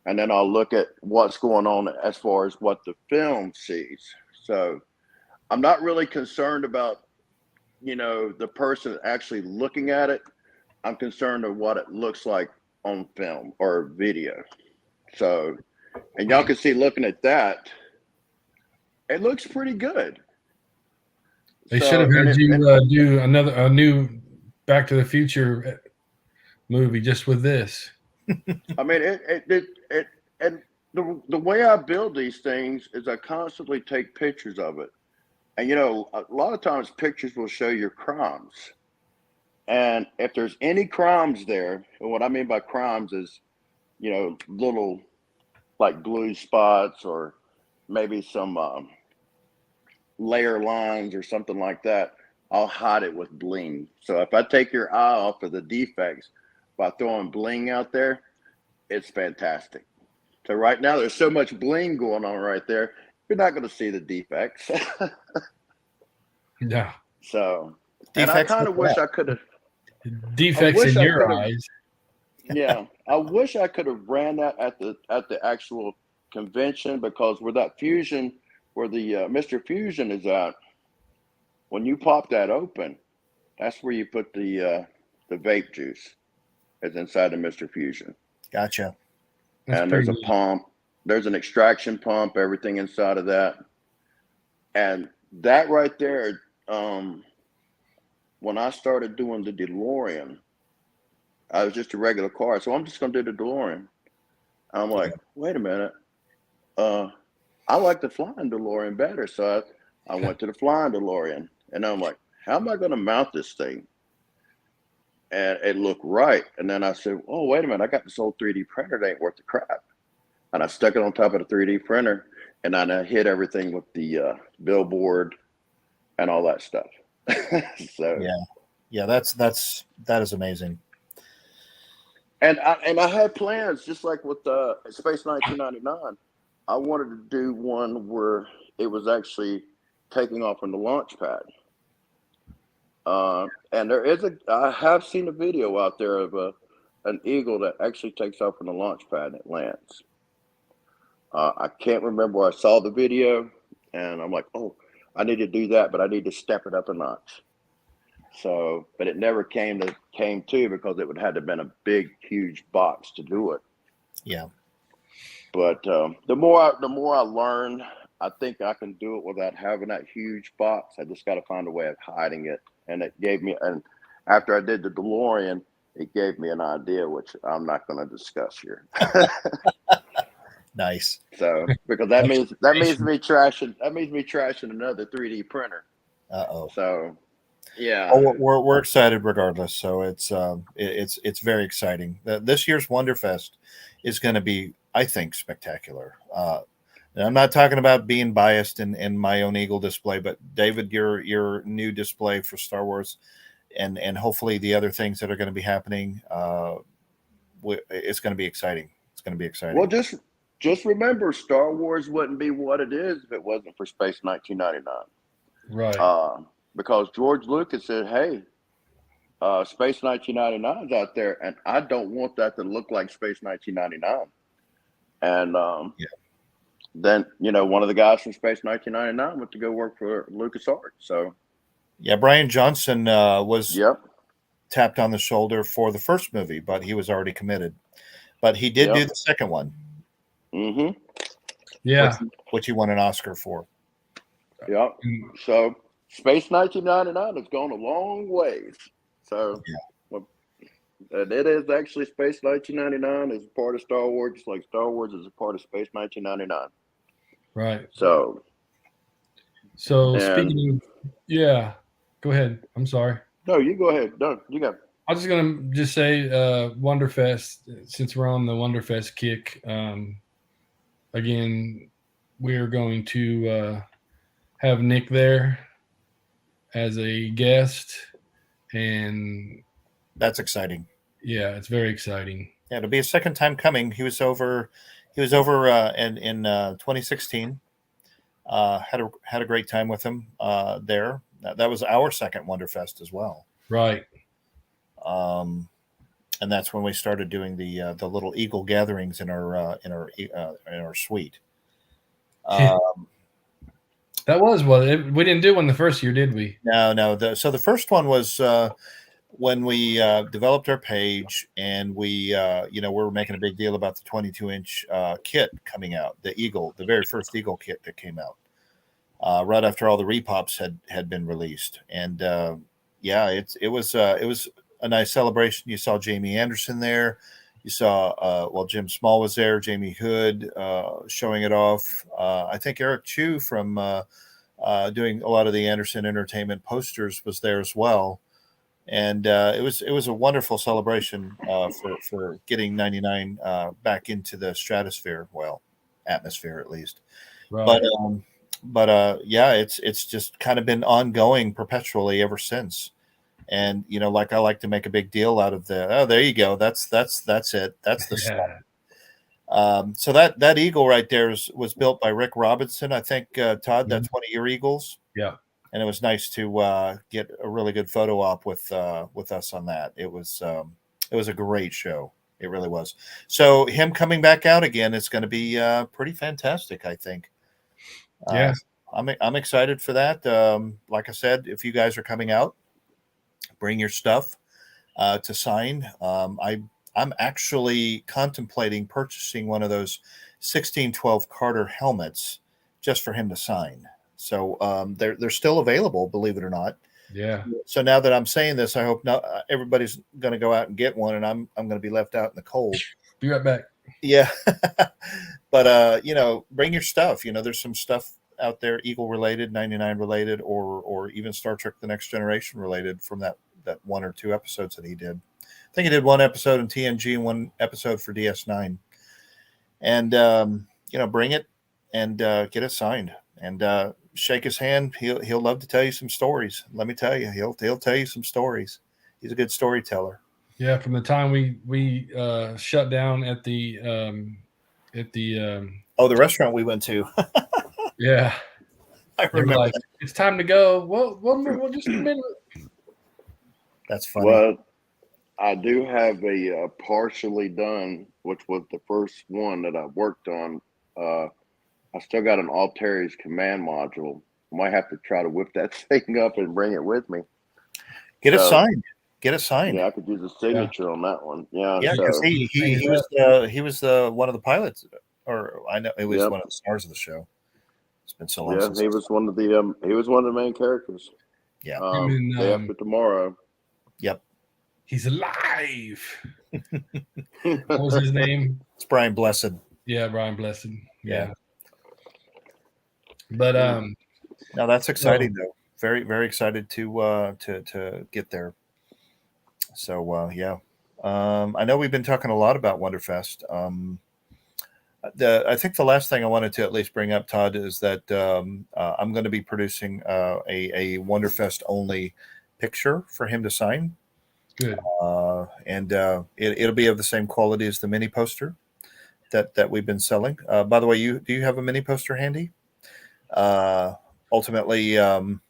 Speaker 3: and then I'll look at what's going on as far as what the film sees. So I'm not really concerned about the person actually looking at it. I'm concerned with what it looks like on film or video. So, and y'all can see looking at that, it looks pretty good.
Speaker 1: They should have had you do a new Back to the Future movie just with this.
Speaker 3: I mean, and the way I build these things is I constantly take pictures of it. And, a lot of times pictures will show your crimes. And if there's any crimes there, and what I mean by crimes is, little like blue spots or maybe some layer lines or something like that, I'll hide it with bling. So if I take your eye off of the defects by throwing bling out there, it's fantastic. So right now there's so much bling going on right there, you're not going to see the defects.
Speaker 1: Yeah.
Speaker 3: So,
Speaker 2: Defects,
Speaker 3: and I kind of wish I could have.
Speaker 1: Defects in your eyes.
Speaker 3: Yeah, I wish I could have ran that at the actual convention, because where that fusion, where the Mr. Fusion is at, when you pop that open, that's where you put the vape juice. It's inside the Mr. Fusion.
Speaker 2: Gotcha.
Speaker 1: That's
Speaker 3: and
Speaker 1: pretty
Speaker 3: there's a
Speaker 1: neat.
Speaker 3: pump. There's an extraction pump, everything inside of that. And that right there, when I started doing the DeLorean, I was just a regular car. So I'm just going to do the DeLorean. I'm like, wait a minute. I like the flying DeLorean better. So I went to the flying DeLorean. And I'm like, how am I going to mount this thing? And it looked right. And then I said, oh, wait a minute. I got this old 3D printer that ain't worth the crap. And I stuck it on top of the 3D printer. And I hit everything with the billboard and all that stuff. So
Speaker 2: yeah, that is amazing.
Speaker 3: and I had plans just like with Space 1999. I wanted to do one where it was actually taking off from the launch pad. And I have seen a video out there of an eagle that actually takes off from the launch pad and it lands. I can't remember where I saw the video, and I'm like, oh, I need to do that, but I need to step it up a notch. So, but it never came to because it would have to have been a big, huge box to do it.
Speaker 2: Yeah.
Speaker 3: But the more I learn, I think I can do it without having that huge box. I just got to find a way of hiding it. And it gave me, and after I did the DeLorean, it gave me an idea, which I'm not going to discuss here.
Speaker 2: Nice.
Speaker 3: So, because that means me trashing another 3D printer.
Speaker 2: Uh-oh.
Speaker 3: So, yeah.
Speaker 2: Oh, we're excited regardless. So it's very exciting. This year's Wonderfest is going to be, I think, spectacular. And I'm not talking about being biased in my own Eagle display, but David, your new display for Star Wars, and hopefully the other things that are going to be happening, it's going to be exciting. It's going to be exciting.
Speaker 3: Well, just remember, Star Wars wouldn't be what it is if it wasn't for Space 1999.
Speaker 1: Right.
Speaker 3: Because George Lucas said, hey, Space 1999 is out there, and I don't want that to look like Space 1999. And then, one of the guys from Space 1999 went to go work for LucasArts. So,
Speaker 2: yeah, Brian Johnson was
Speaker 3: yep.
Speaker 2: tapped on the shoulder for the first movie, but he was already committed. But he did do the second one.
Speaker 3: Mm-hmm.
Speaker 1: Yeah.
Speaker 2: Which he won an Oscar for.
Speaker 3: Yep. So Space 1999 has gone a long ways. So and it is actually Space 1999 is a part of Star Wars, just like Star Wars is a part of Space 1999.
Speaker 1: Right.
Speaker 3: So
Speaker 1: speaking of, go ahead. I'm sorry.
Speaker 3: No, you go ahead. No, you go.
Speaker 1: I was just going to say Wonderfest, since we're on the Wonderfest kick, again, we're going to have Nick there as a guest, and
Speaker 2: that's exciting.
Speaker 1: Yeah, it's very exciting.
Speaker 2: Yeah, it'll be a second time coming. He was over in 2016. Had a great time with him there. That was our second Wonderfest as well.
Speaker 1: Right.
Speaker 2: And that's when we started doing the little Eagle gatherings in our suite.
Speaker 1: That was we didn't do one the first year, did we?
Speaker 2: No. So the first one was when we developed our page, and we were making a big deal about the 22-inch kit coming out, the very first Eagle kit that came out right after all the repops had been released, and it was a nice celebration. You saw Jamie Anderson there. You saw, Jim Small was there, Jamie Hood showing it off. I think Eric Chu from doing a lot of the Anderson Entertainment posters was there as well. And it was a wonderful celebration for getting 99 back into the stratosphere, atmosphere at least.
Speaker 1: Right.
Speaker 2: But it's just kind of been ongoing perpetually ever since. And like I like to make a big deal out of there you go, that's it, that's the stuff. So that eagle right there was built by Rick Robinson, I think. Todd, that's one of your eagles.
Speaker 1: Yeah,
Speaker 2: and it was nice to get a really good photo op with us on that. It was a great show, it really was. So him coming back out again is going to be pretty fantastic, I think. I'm excited for that. Like I said, if you guys are coming out, bring your stuff to sign. I'm actually contemplating purchasing one of those 1612 Carter helmets just for him to sign. So they're still available, believe it or not.
Speaker 1: Yeah.
Speaker 2: So now that I'm saying this, I hope not everybody's going to go out and get one, and I'm going to be left out in the cold.
Speaker 1: Be right back.
Speaker 2: Yeah, but bring your stuff. There's some stuff out there, Eagle related, 99 related, or even Star Trek: The Next Generation related from that one or two episodes that he did. I think he did one episode in TNG and one episode for DS9. And bring it and get it signed and shake his hand. He'll love to tell you some stories. Let me tell you, he'll tell you some stories. He's a good storyteller.
Speaker 1: Yeah, from the time we shut down at the
Speaker 2: the restaurant we went to.
Speaker 1: Yeah,
Speaker 2: I remember.
Speaker 1: Like, it's time to go. Well, just a minute.
Speaker 2: That's funny.
Speaker 3: Well, I do have a partially done, which was the first one that I worked on. I still got an Altair's command module. I might have to try to whip that thing up and bring it with me.
Speaker 2: Get it signed. Get it signed.
Speaker 3: Yeah, I could use a signature on that one. Yeah,
Speaker 2: because he was one of the pilots, or I know it was one of the stars of the show. It's been so long.
Speaker 3: Yeah, he was one of the main characters.
Speaker 2: Yeah,
Speaker 3: day after tomorrow.
Speaker 2: Yep,
Speaker 1: he's alive. What was his name?
Speaker 2: It's Brian Blessed.
Speaker 1: Yeah, Brian Blessed.
Speaker 2: Yeah.
Speaker 1: But
Speaker 2: now that's exciting though. Very, very excited to get there. So I know we've been talking a lot about Wonderfest. I think the last thing I wanted to at least bring up, Todd, is that I'm going to be producing a Wonderfest only picture for him to sign.
Speaker 1: Good.
Speaker 2: And it'll be of the same quality as the mini poster that we've been selling. By the way, do you have a mini poster handy? Ultimately, that'll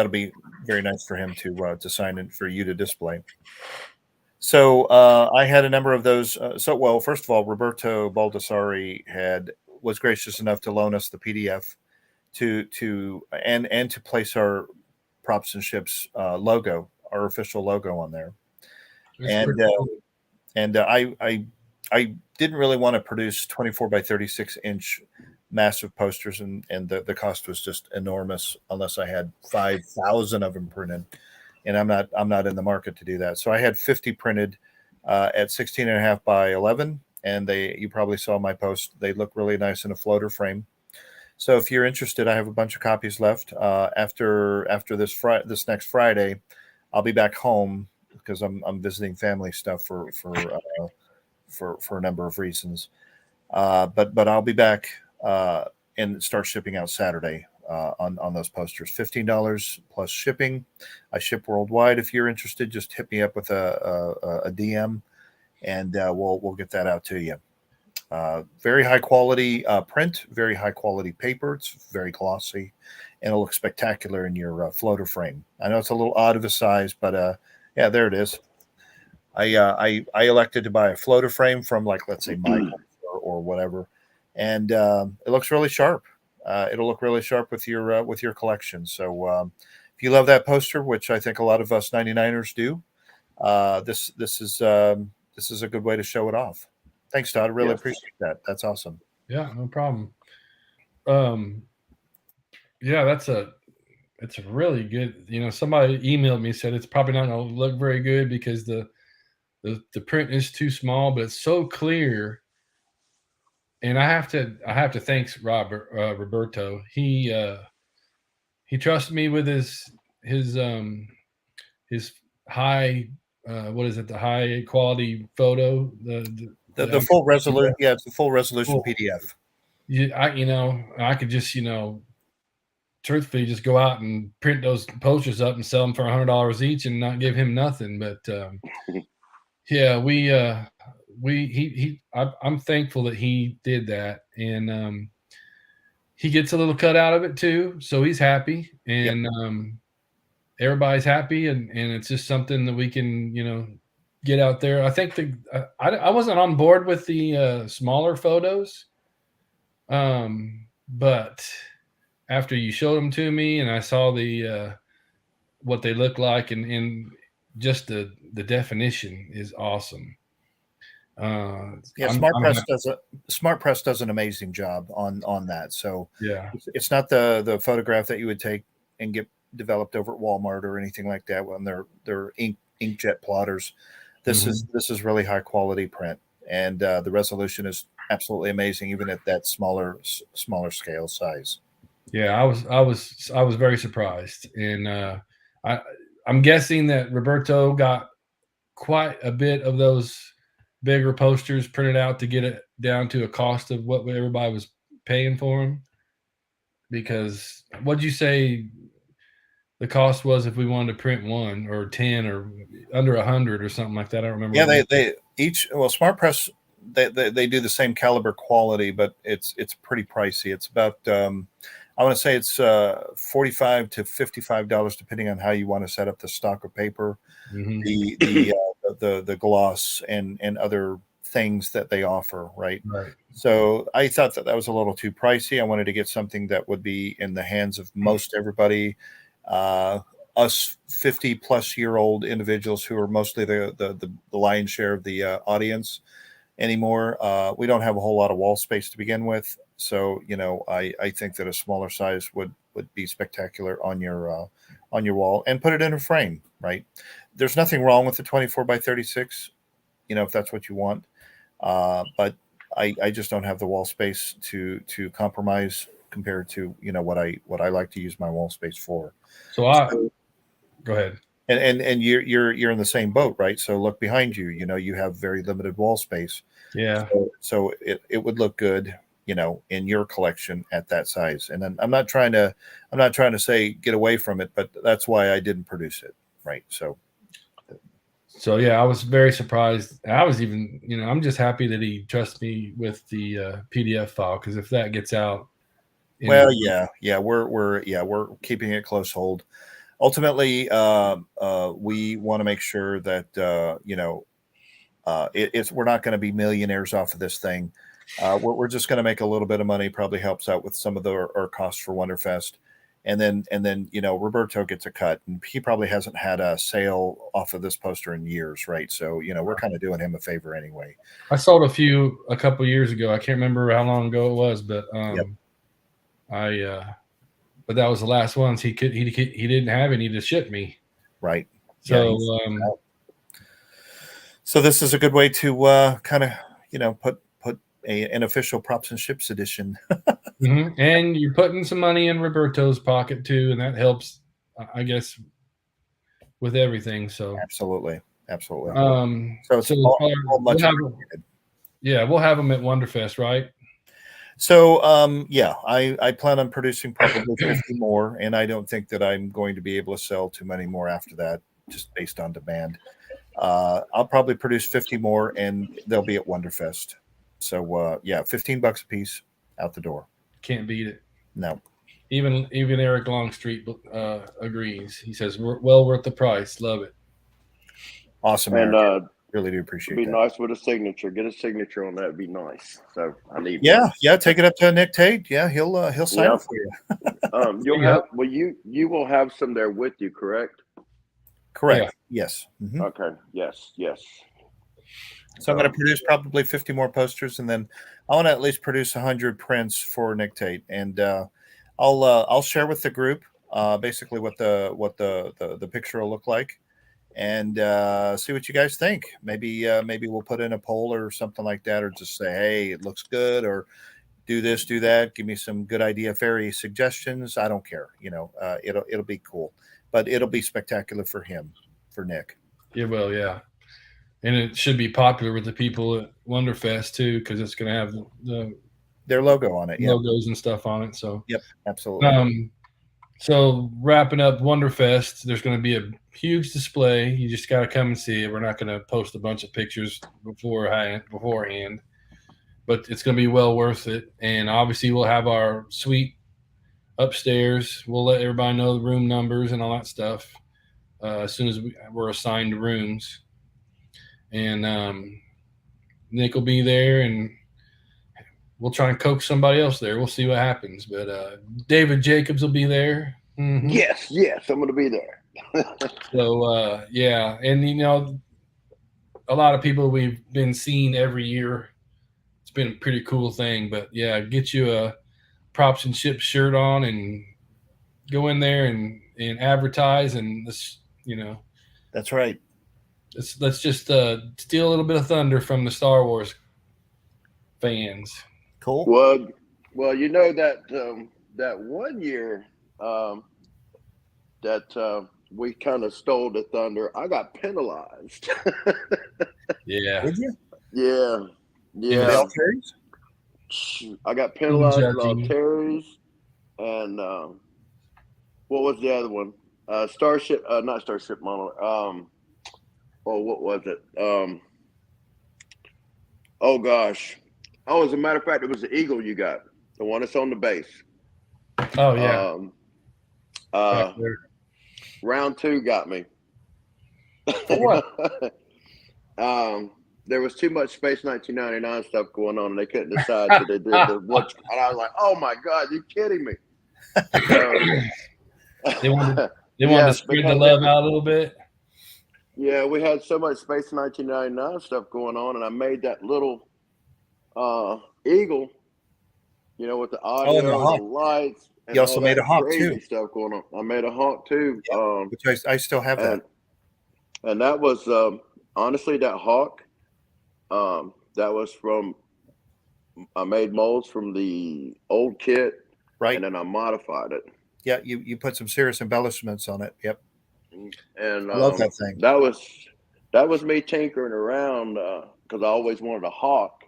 Speaker 2: be very nice for him to sign and for you to display. So I had a number of those. First of all, Roberto Baldassari was gracious enough to loan us the PDF to place our Props and Ships logo, our official logo on there. I didn't really want to produce 24 by 36 inch massive posters, and the cost was just enormous unless I had 5,000 of them printed, and I'm not in the market to do that. So I had 50 printed at 16.5 by 11, and you probably saw my post. They look really nice in a floater frame. So if you're interested, I have a bunch of copies left. After this next Friday, I'll be back home because I'm visiting family stuff for a number of reasons. But I'll be back and start shipping out Saturday on those posters. $15 plus shipping. I ship worldwide. If you're interested, just hit me up with a DM, and we'll get that out to you. Very high quality print, very high quality paper. It's very glossy, and it'll look spectacular in your floater frame. I know it's a little odd of a size, but there it is. I elected to buy a floater frame from, like, let's say Michael or whatever, and it looks really sharp. It'll look really sharp with your collection. So if you love that poster, which I think a lot of us 99ers do, this is a good way to show it off. Thanks, Todd. I really appreciate that. That's awesome.
Speaker 1: Yeah, no problem. It's a really good. Somebody emailed me, said it's probably not going to look very good because the print is too small, but it's so clear. And I have to thank Roberto. He trusted me with his high the high quality photo,
Speaker 2: the full resolution. Yeah, it's the full resolution PDF.
Speaker 1: I could just truthfully just go out and print those posters up and sell them for $100 each and not give him nothing. But I'm thankful that he did that, and he gets a little cut out of it too, so he's happy, and everybody's happy, and it's just something that we can get out there. I think I wasn't on board with the smaller photos, but after you showed them to me and I saw the what they look like, and just the definition is awesome.
Speaker 2: Yeah, Smart Press does an amazing job on that. So
Speaker 1: yeah.
Speaker 2: it's not the photograph that you would take and get developed over at Walmart or anything like that when they're inkjet plotters. This is really high quality print, and the resolution is absolutely amazing, even at that smaller scale size.
Speaker 1: Yeah, I was very surprised, and I I'm guessing that Roberto got quite a bit of those bigger posters printed out to get it down to a cost of what everybody was paying for them. Because what'd you say the cost was if we wanted to print 1 or 10 or under 100 or something like that? I don't remember.
Speaker 2: Yeah, they each Smart Press they do the same caliber quality, but it's pretty pricey. It's about I want to say it's $45 to $55 depending on how you want to set up the stock of paper,
Speaker 1: Mm-hmm.
Speaker 2: the gloss and other things that they offer, right?
Speaker 1: Right.
Speaker 2: So I thought that was a little too pricey. I wanted to get something that would be in the hands of most everybody. Uh, Us 50-plus-year-old individuals who are mostly the lion's share of the audience anymore. We don't have a whole lot of wall space to begin with, so I think that a smaller size would be spectacular on your wall, and put it in a frame. Right? There's nothing wrong with the 24 by 36, if that's what you want, but I just don't have the wall space to compromise compared to what I like to use my wall space for.
Speaker 1: So go ahead.
Speaker 2: And you're in the same boat, right? So look behind you. You have very limited wall space.
Speaker 1: Yeah.
Speaker 2: So it would look good, in your collection at that size. And then I'm not trying to say get away from it, but that's why I didn't produce it, right? So
Speaker 1: yeah, I was very surprised. I was even, I'm just happy that he trusts me with the PDF file, because if that gets out,
Speaker 2: well, we're keeping it close hold. Ultimately, we want to make sure that we're not going to be millionaires off of this thing. We're just going to make a little bit of money. Probably helps out with some of our costs for Wonderfest, and then Roberto gets a cut, and he probably hasn't had a sale off of this poster in years, right? So we're kind of doing him a favor anyway.
Speaker 1: I sold a couple years ago. I can't remember how long ago it was, but
Speaker 2: Yep.
Speaker 1: but that was the last ones he didn't have any to ship me.
Speaker 2: Right.
Speaker 1: So
Speaker 2: so this is a good way to kind of put an official Props and Ships edition.
Speaker 1: And you're putting some money in Roberto's pocket too, and that helps, I guess, with everything. So
Speaker 2: absolutely.
Speaker 1: So we'll have them at Wonderfest, right?
Speaker 2: So I plan on producing probably 50 more, and I don't think that I'm going to be able to sell too many more after that, just based on demand. I'll probably produce 50 more, and they'll be at Wonderfest. So $15 a piece out the door.
Speaker 1: Can't beat it.
Speaker 2: No.
Speaker 1: Even Eric Longstreet agrees. He says, well worth the price. Love it.
Speaker 2: Awesome. And really do appreciate it.
Speaker 3: Be nice with a signature. Get a signature on that. It'd be nice. So I need.
Speaker 2: Yeah. Take it up to Nick Tate. Yeah, he'll sign it for you.
Speaker 3: You will have some there with you, correct?
Speaker 2: Correct. Yeah. Yes.
Speaker 3: Mm-hmm. Okay. Yes.
Speaker 2: So I'm going to produce probably 50 more posters, and then I want to at least produce 100 prints for Nick Tate, and I'll share with the group basically what the picture will look like, and see what you guys think. Maybe we'll put in a poll or something like that, or just say, hey, it looks good, or do this, do that. Give me some good idea fairy suggestions. I don't care. It'll be cool, but it'll be spectacular for Nick.
Speaker 1: It will, yeah. And it should be popular with the people at Wonderfest too, because it's going to have
Speaker 2: their logo on it,
Speaker 1: logos and stuff on it. So
Speaker 2: yep, absolutely.
Speaker 1: So wrapping up Wonderfest, there's going to be a huge display. You just got to come and see it. We're not going to post a bunch of pictures beforehand, but it's going to be well worth it. And obviously, we'll have our suite upstairs. We'll let everybody know the room numbers and all that stuff as soon as we're assigned rooms. And Nick will be there, and we'll try and coax somebody else there. We'll see what happens. But David Jacobs will be there. Mhm.
Speaker 3: Yes, I'm gonna be there.
Speaker 1: So yeah, and a lot of people we've been seeing every year. It's been a pretty cool thing. But yeah, get you a props and ships shirt on and go in there and advertise, and
Speaker 2: That's right.
Speaker 1: let's just steal a little bit of thunder from the Star Wars fans.
Speaker 2: Cool.
Speaker 3: Well, that one year that we kind of stole the thunder, I got penalized.
Speaker 1: Yeah,
Speaker 2: Did you?
Speaker 3: Yeah,
Speaker 1: It was
Speaker 3: yeah. I got
Speaker 1: team
Speaker 3: penalized for all
Speaker 1: judging.
Speaker 3: Terry's, and what was the other one? Starship, not Starship Monolith. Oh, what was it? Oh gosh. Oh, as a matter of fact, it was the Eagle you got, the one that's on the base.
Speaker 1: Oh yeah,
Speaker 3: Um,
Speaker 1: back
Speaker 3: uh,
Speaker 1: there.
Speaker 3: round 2 got me.
Speaker 1: For what?
Speaker 3: There was too much Space 1999 stuff going on, and they couldn't decide. So they did the what? And I was like, "Oh my god, you kidding me?" So,
Speaker 1: They wanted to
Speaker 3: yes,
Speaker 1: spread the
Speaker 3: because
Speaker 1: love out a little bit.
Speaker 3: yeah, we had so much Space 1999 stuff going on, and I made that little Eagle, with the
Speaker 2: Oh, and the
Speaker 3: audio, the
Speaker 2: Hawk.
Speaker 3: lights,
Speaker 2: You
Speaker 3: and
Speaker 2: also
Speaker 3: all
Speaker 2: made a
Speaker 3: that
Speaker 2: Hawk too.
Speaker 3: crazy stuff going on. I made a Hawk too,
Speaker 2: Yeah, which I still have that.
Speaker 3: and that was honestly that Hawk. That was from I made molds from the old kit,
Speaker 2: Right.
Speaker 3: and then I modified it.
Speaker 2: Yeah, you put some serious embellishments on it. Yep.
Speaker 3: And
Speaker 2: I love that thing.
Speaker 3: that was me tinkering around because I always wanted a Hawk.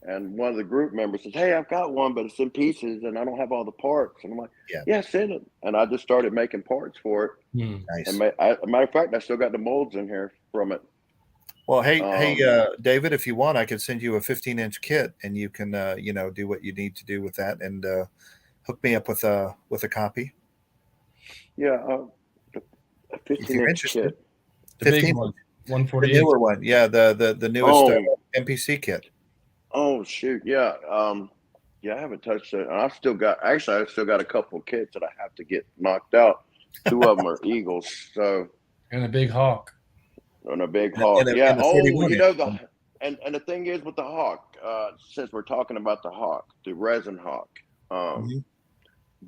Speaker 3: And one of the group members says, "Hey, I've got one, but it's in pieces, and I don't have all the parts." And I'm like,
Speaker 2: Yeah.
Speaker 3: "Yeah, send it." And I just started making parts for it.
Speaker 2: Nice.
Speaker 3: And as a matter of fact, I still got the molds in here from it.
Speaker 2: Well, hey, David, if you want, I could send you a 15-inch kit, and you can, do what you need to do with that, and hook me up with a copy.
Speaker 3: Yeah, a
Speaker 2: If you're
Speaker 3: 15-inch
Speaker 2: interested.
Speaker 3: kit.
Speaker 1: The big
Speaker 2: 15,
Speaker 1: one,
Speaker 2: the
Speaker 1: 148.
Speaker 2: newer one. Yeah, the newest MPC kit.
Speaker 3: Oh shoot, yeah. Yeah, I haven't touched it. I still got a couple of kits that I have to get knocked out. 2 of them are Eagles, so
Speaker 1: And a big Hawk.
Speaker 3: and a big Hawk.
Speaker 2: And
Speaker 3: Yeah.
Speaker 2: the
Speaker 3: Oh,
Speaker 2: 41-inch.
Speaker 3: and the thing is with the Hawk, since we're talking about the Hawk, the resin Hawk,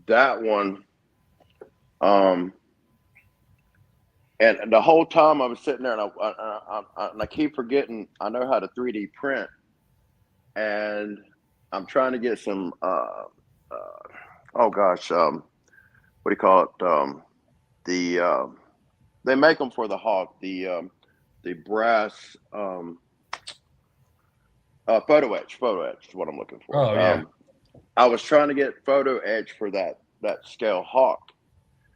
Speaker 3: that one, and the whole time I was sitting there, and I keep forgetting I know how to 3D print, and I'm trying to get some. Oh gosh, what do you call it? They make them for the Hawk. The brass photo etch. Photo etch is what I'm looking for.
Speaker 1: Oh yeah.
Speaker 3: I was trying to get photo etch for that scale Hawk.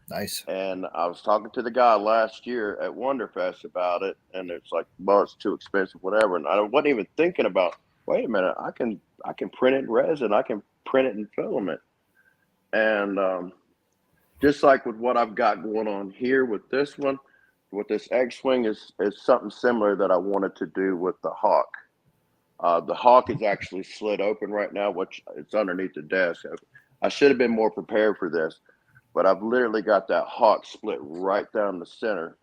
Speaker 2: Nice.
Speaker 3: And I was talking to the guy last year at Wonderfest about it, and it's like, well, it's too expensive, whatever. And I wasn't even thinking about, wait a minute, I can print it in resin, I can print it in filament, and just like with what I've got going on here with this one, with this X-wing is something similar that I wanted to do with the Hawk. The Hawk is actually slit open right now, which it's underneath the desk. I should have been more prepared for this. But I've literally got that Hawk split right down the center.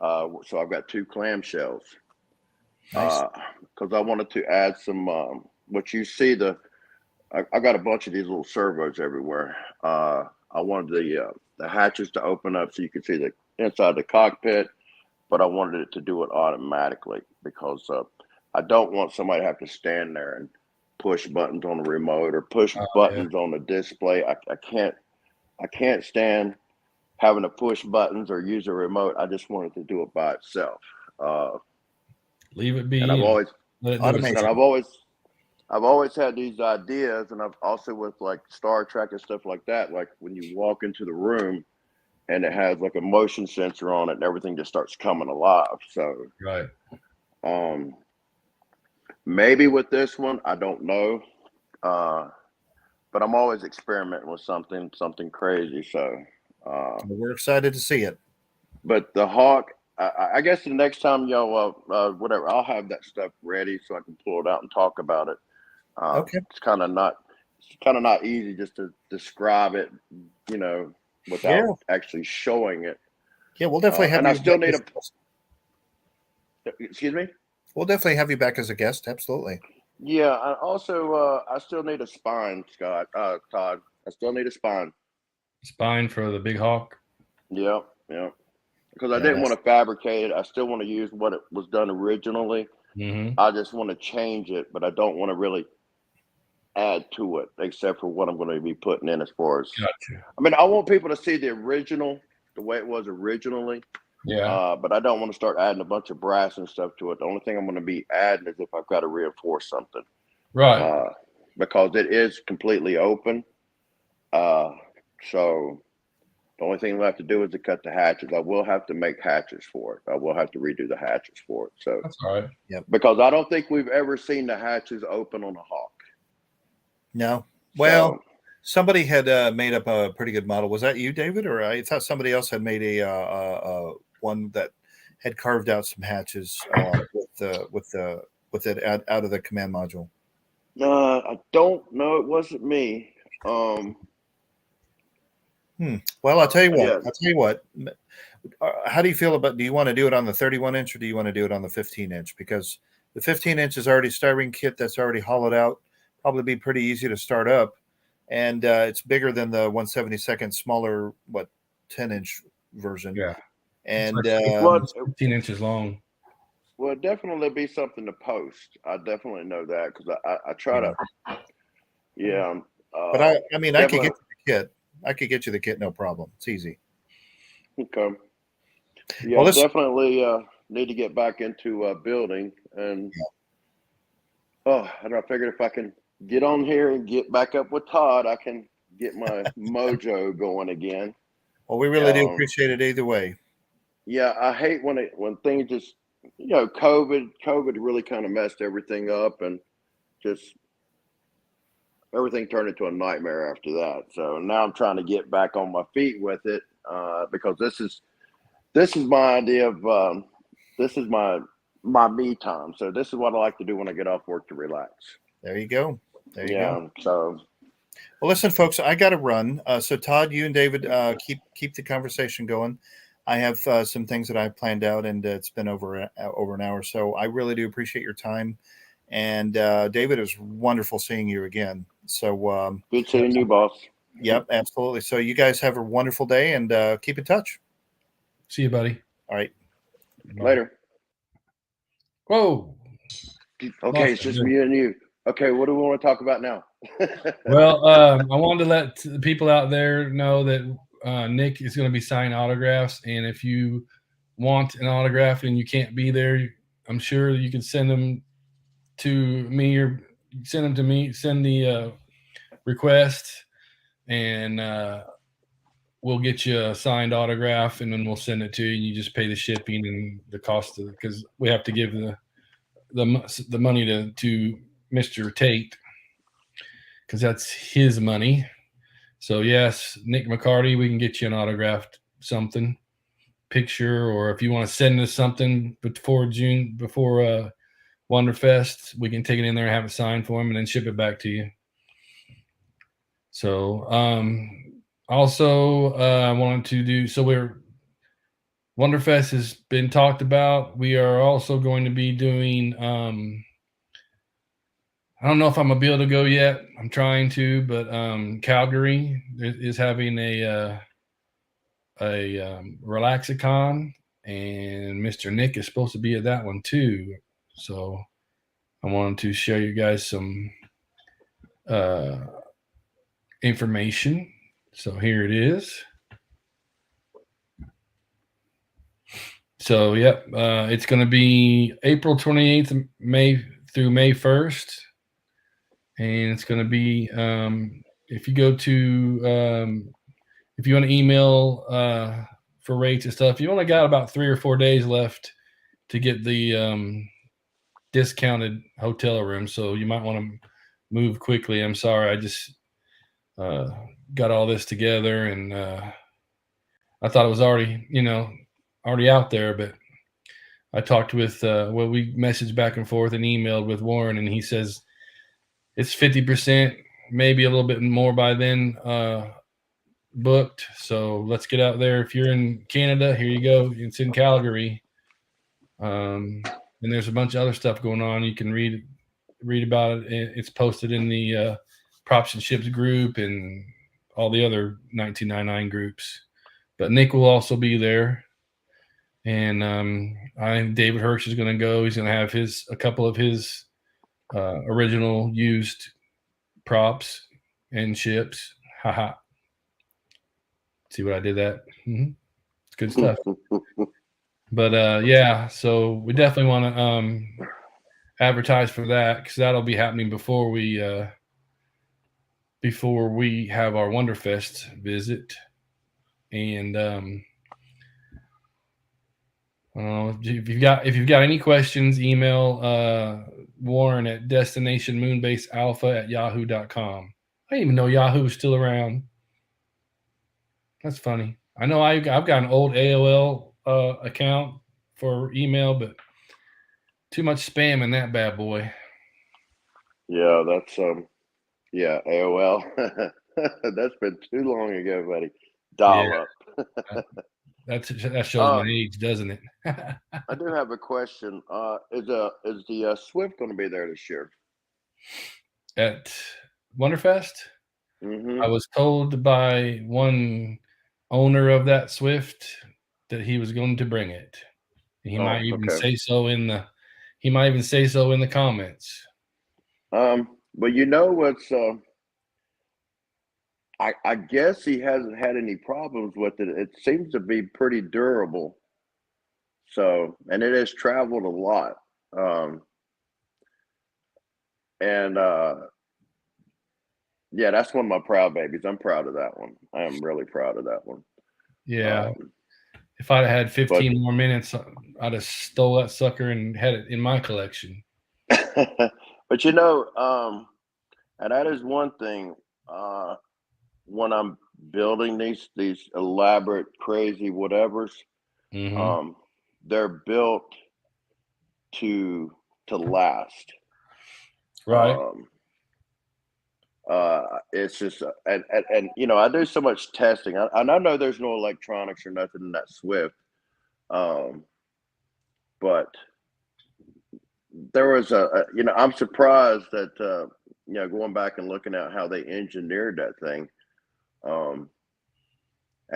Speaker 3: So I've got 2 clamshells.
Speaker 2: Nice.
Speaker 3: Because I wanted to add some, what you see, I got a bunch of these little servos everywhere. I wanted the hatches to open up so you could see the inside the cockpit, but I wanted it to do it automatically because I don't want somebody to have to stand there and push buttons on the remote or push buttons on the display. I can't stand having to push buttons or use a remote. I just wanted to do it by itself.
Speaker 1: Leave it be.
Speaker 3: And I've always,
Speaker 2: Automation.
Speaker 3: and I've always had these ideas, and I've also with like Star Trek and stuff like that. Like when you walk into the room, and it has like a motion sensor on it, and everything just starts coming alive. So,
Speaker 1: right.
Speaker 3: Maybe with this one, I don't know. But I'm always experimenting with something crazy. So
Speaker 2: we're excited to see it.
Speaker 3: But the Hawk, I guess the next time y'all, whatever, I'll have that stuff ready so I can pull it out and talk about it.
Speaker 2: Okay.
Speaker 3: It's kind of not easy just to describe it, without actually showing it.
Speaker 2: Yeah, we'll definitely have
Speaker 3: and
Speaker 2: you.
Speaker 3: I still need excuse me?
Speaker 2: We'll definitely have you back as a guest. Absolutely.
Speaker 3: Yeah, I also I still need a spine, Todd. I still need a spine.
Speaker 1: Spine for the big hawk.
Speaker 3: Yeah. Because I didn't want to fabricate it. I still want to use what it was done originally.
Speaker 1: Mm-hmm.
Speaker 3: I just want to change it, but I don't want to really add to it, except for what I'm going to be putting in as far as.
Speaker 1: Gotcha.
Speaker 3: I mean, I want people to see the original, the way it was originally.
Speaker 1: Yeah.
Speaker 3: But I don't want to start adding a bunch of brass and stuff to it. The only thing I'm going to be adding is if I've got to reinforce something.
Speaker 1: Right.
Speaker 3: Because it is completely open. So the only thing we'll have to do is to cut the hatches. I will have to make hatches for it. I will have to redo the hatches for it. So
Speaker 1: that's all right.
Speaker 2: Yep.
Speaker 3: Because I don't think we've ever seen the hatches open on a Hawk.
Speaker 2: No. Well, somebody had made up a pretty good model. Was that you, David, or I thought somebody else had made a one that had carved out some hatches with it out of the command module?
Speaker 3: I don't know. It wasn't me.
Speaker 2: Well, I'll tell you what.
Speaker 3: Yeah.
Speaker 2: I'll tell you what. How do you feel about? Do you want to do it on the 31-inch or do you want to do it on the 15-inch? Because the 15-inch is already styrene kit that's already hollowed out. Probably be pretty easy to start up, and it's bigger than the 1/72 smaller 10-inch version.
Speaker 1: Yeah.
Speaker 2: And
Speaker 1: it's 15 inches long.
Speaker 3: Well, it'd definitely be something to post. I definitely know that because I try to. Yeah.
Speaker 2: But I mean, I could get you the kit. I could get you the kit, no problem. It's easy.
Speaker 3: Okay. Yeah,
Speaker 2: Well,
Speaker 3: definitely need to get back into building, and I figured if I can get on here and get back up with Todd, I can get my mojo going again.
Speaker 2: Well, we really do appreciate it either way.
Speaker 3: Yeah, I hate when things just COVID really kind of messed everything up, and just everything turned into a nightmare after that. So now I'm trying to get back on my feet with it because this is my idea of this is my me time. So this is what I like to do when I get off work to relax.
Speaker 2: There you go. There you go.
Speaker 3: So,
Speaker 2: well, listen, folks, I got to run. So Todd, you and David keep the conversation going. I have some things that I've planned out, and it's been over an hour. So I really do appreciate your time. And David, it was wonderful seeing you again. So
Speaker 3: good seeing you, boss.
Speaker 2: Yep, absolutely. So you guys have a wonderful day, and keep in touch.
Speaker 1: See you, buddy.
Speaker 2: All right.
Speaker 3: Later.
Speaker 1: Whoa.
Speaker 3: Okay, it's just me and you. Okay, what do we want to talk about now?
Speaker 1: Well, I wanted to let the people out there know that Nick is going to be signing autographs, and if you want an autograph and you can't be there, I'm sure you can send them to me or send them to me. Send the request, and we'll get you a signed autograph, and then we'll send it to you. And you just pay the shipping and the cost of it, because we have to give the money to Mr. Tate, because that's his money. So yes, Nick McCarty, we can get you an autographed something, picture, or if you want to send us something before Wonderfest, we can take it in there and have it signed for him and then ship it back to you. So also I wanted to do, so Wonderfest has been talked about. We are also going to be doing I don't know if I'm gonna be able to go yet. I'm trying to, but Calgary is having a Relaxicon, and Mr. Nick is supposed to be at that one too. So I wanted to show you guys some information. So here it is. So yep, it's going to be April 28th, May through May 1st. And it's going to be, if you go to, if you want to email for rates and stuff, you only got about 3 or 4 days left to get the discounted hotel room. So you might want to move quickly. I'm sorry. I just got all this together, and I thought it was already out there, but I talked with, we messaged back and forth and emailed with Warren, and he says, it's 50%, maybe a little bit more by then, booked. So let's get out there. If you're in Canada, here you go. It's in Calgary. And there's a bunch of other stuff going on. You can read about it. It's posted in the Props and Ships group and all the other 1999 groups. But Nick will also be there. And I think David Hirsch is going to go. He's going to have a couple of his original used props and ships. Haha. See what I did that? Mm-hmm. It's good stuff. But yeah, so we definitely want to advertise for that because that'll be happening before we have our Wonderfest visit. And if you've got any questions, email Warren at destinationmoonbasealpha@yahoo.com. I didn't even know Yahoo was still around. That's funny. I know I've got an old AOL account for email, but too much spam in that bad boy.
Speaker 3: Yeah, that's AOL. That's been too long ago, buddy. Dial up.
Speaker 1: That shows my age, doesn't it?
Speaker 3: I do have a question. Is the Swift going to be there this year?
Speaker 1: At Wonderfest?
Speaker 3: Mm-hmm.
Speaker 1: I was told by one owner of that Swift that he was going to bring it. He might even say so in the comments.
Speaker 3: But you know what's I guess he hasn't had any problems with it. It seems to be pretty durable. So, and it has traveled a lot. Yeah, that's one of my proud babies. I'm proud of that one. I am really proud of that one.
Speaker 1: Yeah. If I'd had 15 more minutes, I'd have stole that sucker and had it in my collection.
Speaker 3: But you know, and that is one thing. When I'm building these elaborate, crazy whatevers, they're built to last.
Speaker 1: Right.
Speaker 3: It's just and you know, I do so much testing. I know there's no electronics or nothing in that Swift, but there was you know, I'm surprised that you know, going back and looking at how they engineered that thing, and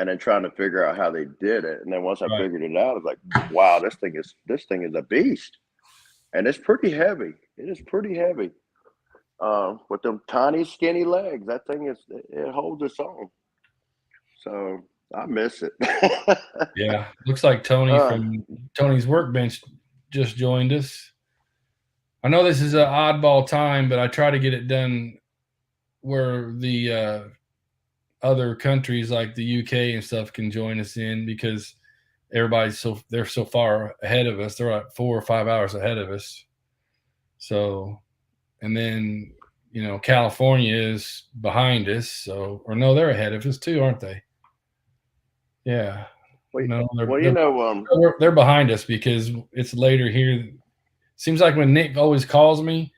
Speaker 3: then trying to figure out how they did it. And then once I figured it out, I was like, wow, this thing is a beast, and it's pretty heavy. It is pretty heavy. With them tiny, skinny legs, that thing it holds its own. So I miss it.
Speaker 1: Yeah, looks like Tony from Tony's Workbench just joined us. I know this is an oddball time, but I try to get it done where the other countries like the UK and stuff can join us in because they're so far ahead of us. They're like 4 or 5 hours ahead of us. So, and then you know California is behind us. So, or no, they're ahead of us too, aren't they? Yeah.
Speaker 3: No,
Speaker 1: they're behind us because it's later here. Seems like when Nick always calls me,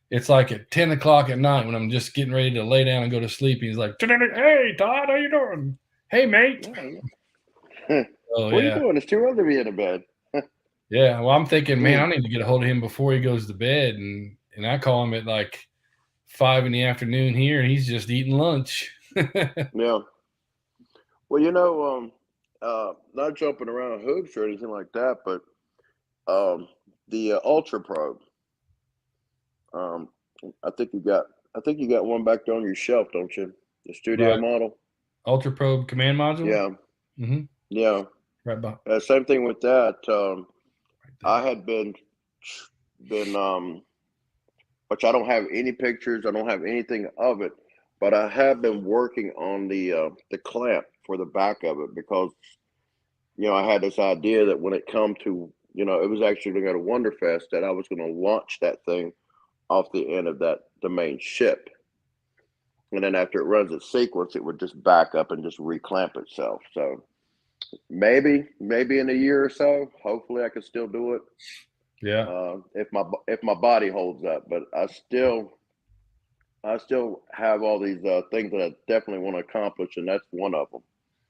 Speaker 1: it's like at 10 o'clock at night when I'm just getting ready to lay down and go to sleep. He's like, "Hey, Todd, how you doing? Hey, mate."
Speaker 3: What are you doing? It's too early to be in bed.
Speaker 1: Yeah. Well, I'm thinking, man, I need to get a hold of him before he goes to bed. And I call him at like 5 PM here, and he's just eating lunch.
Speaker 3: Yeah. Well, you know, not jumping around hoops or anything like that, but the Ultra Probe. I think you got one back there on your shelf, don't you? The studio model.
Speaker 1: Ultra Probe command module.
Speaker 3: Yeah.
Speaker 1: Mm-hmm.
Speaker 3: Yeah.
Speaker 1: Right.
Speaker 3: Same thing with that. I had been, which I don't have any pictures. I don't have anything of it, but I have been working on the clamp for the back of it because, you know, I had this idea that when it come to, you know, it was actually going to go to Wonderfest that I was going to launch that thing off the end of the main ship. And then after it runs its sequence, it would just back up and just reclamp itself. So maybe in a year or so, hopefully I could still do it.
Speaker 1: Yeah.
Speaker 3: If my body holds up, but I still I still have all these things that I definitely want to accomplish, and that's one of them.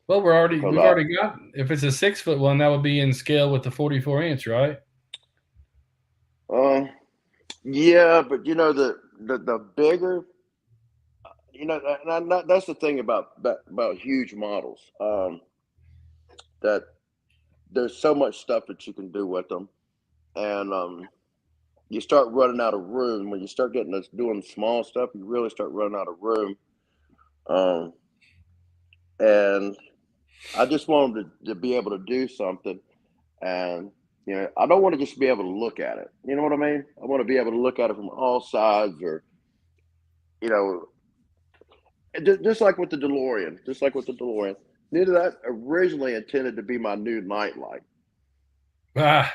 Speaker 1: Well,
Speaker 3: Because
Speaker 1: we've already got. If it's a 6 foot one, that would be in scale with the 44 inch, right?
Speaker 3: yeah, but the bigger, that's the thing about huge models. That there's so much stuff that you can do with them, and you start running out of room when you start getting this doing small stuff. You really start running out of room, um, and I just want them to be able to do something, and I don't want to just be able to look at it. You know what I mean? I want to be able to look at it from all sides, or you know, just like with the DeLorean, Neither that originally intended to be my new nightlight.
Speaker 1: Ah,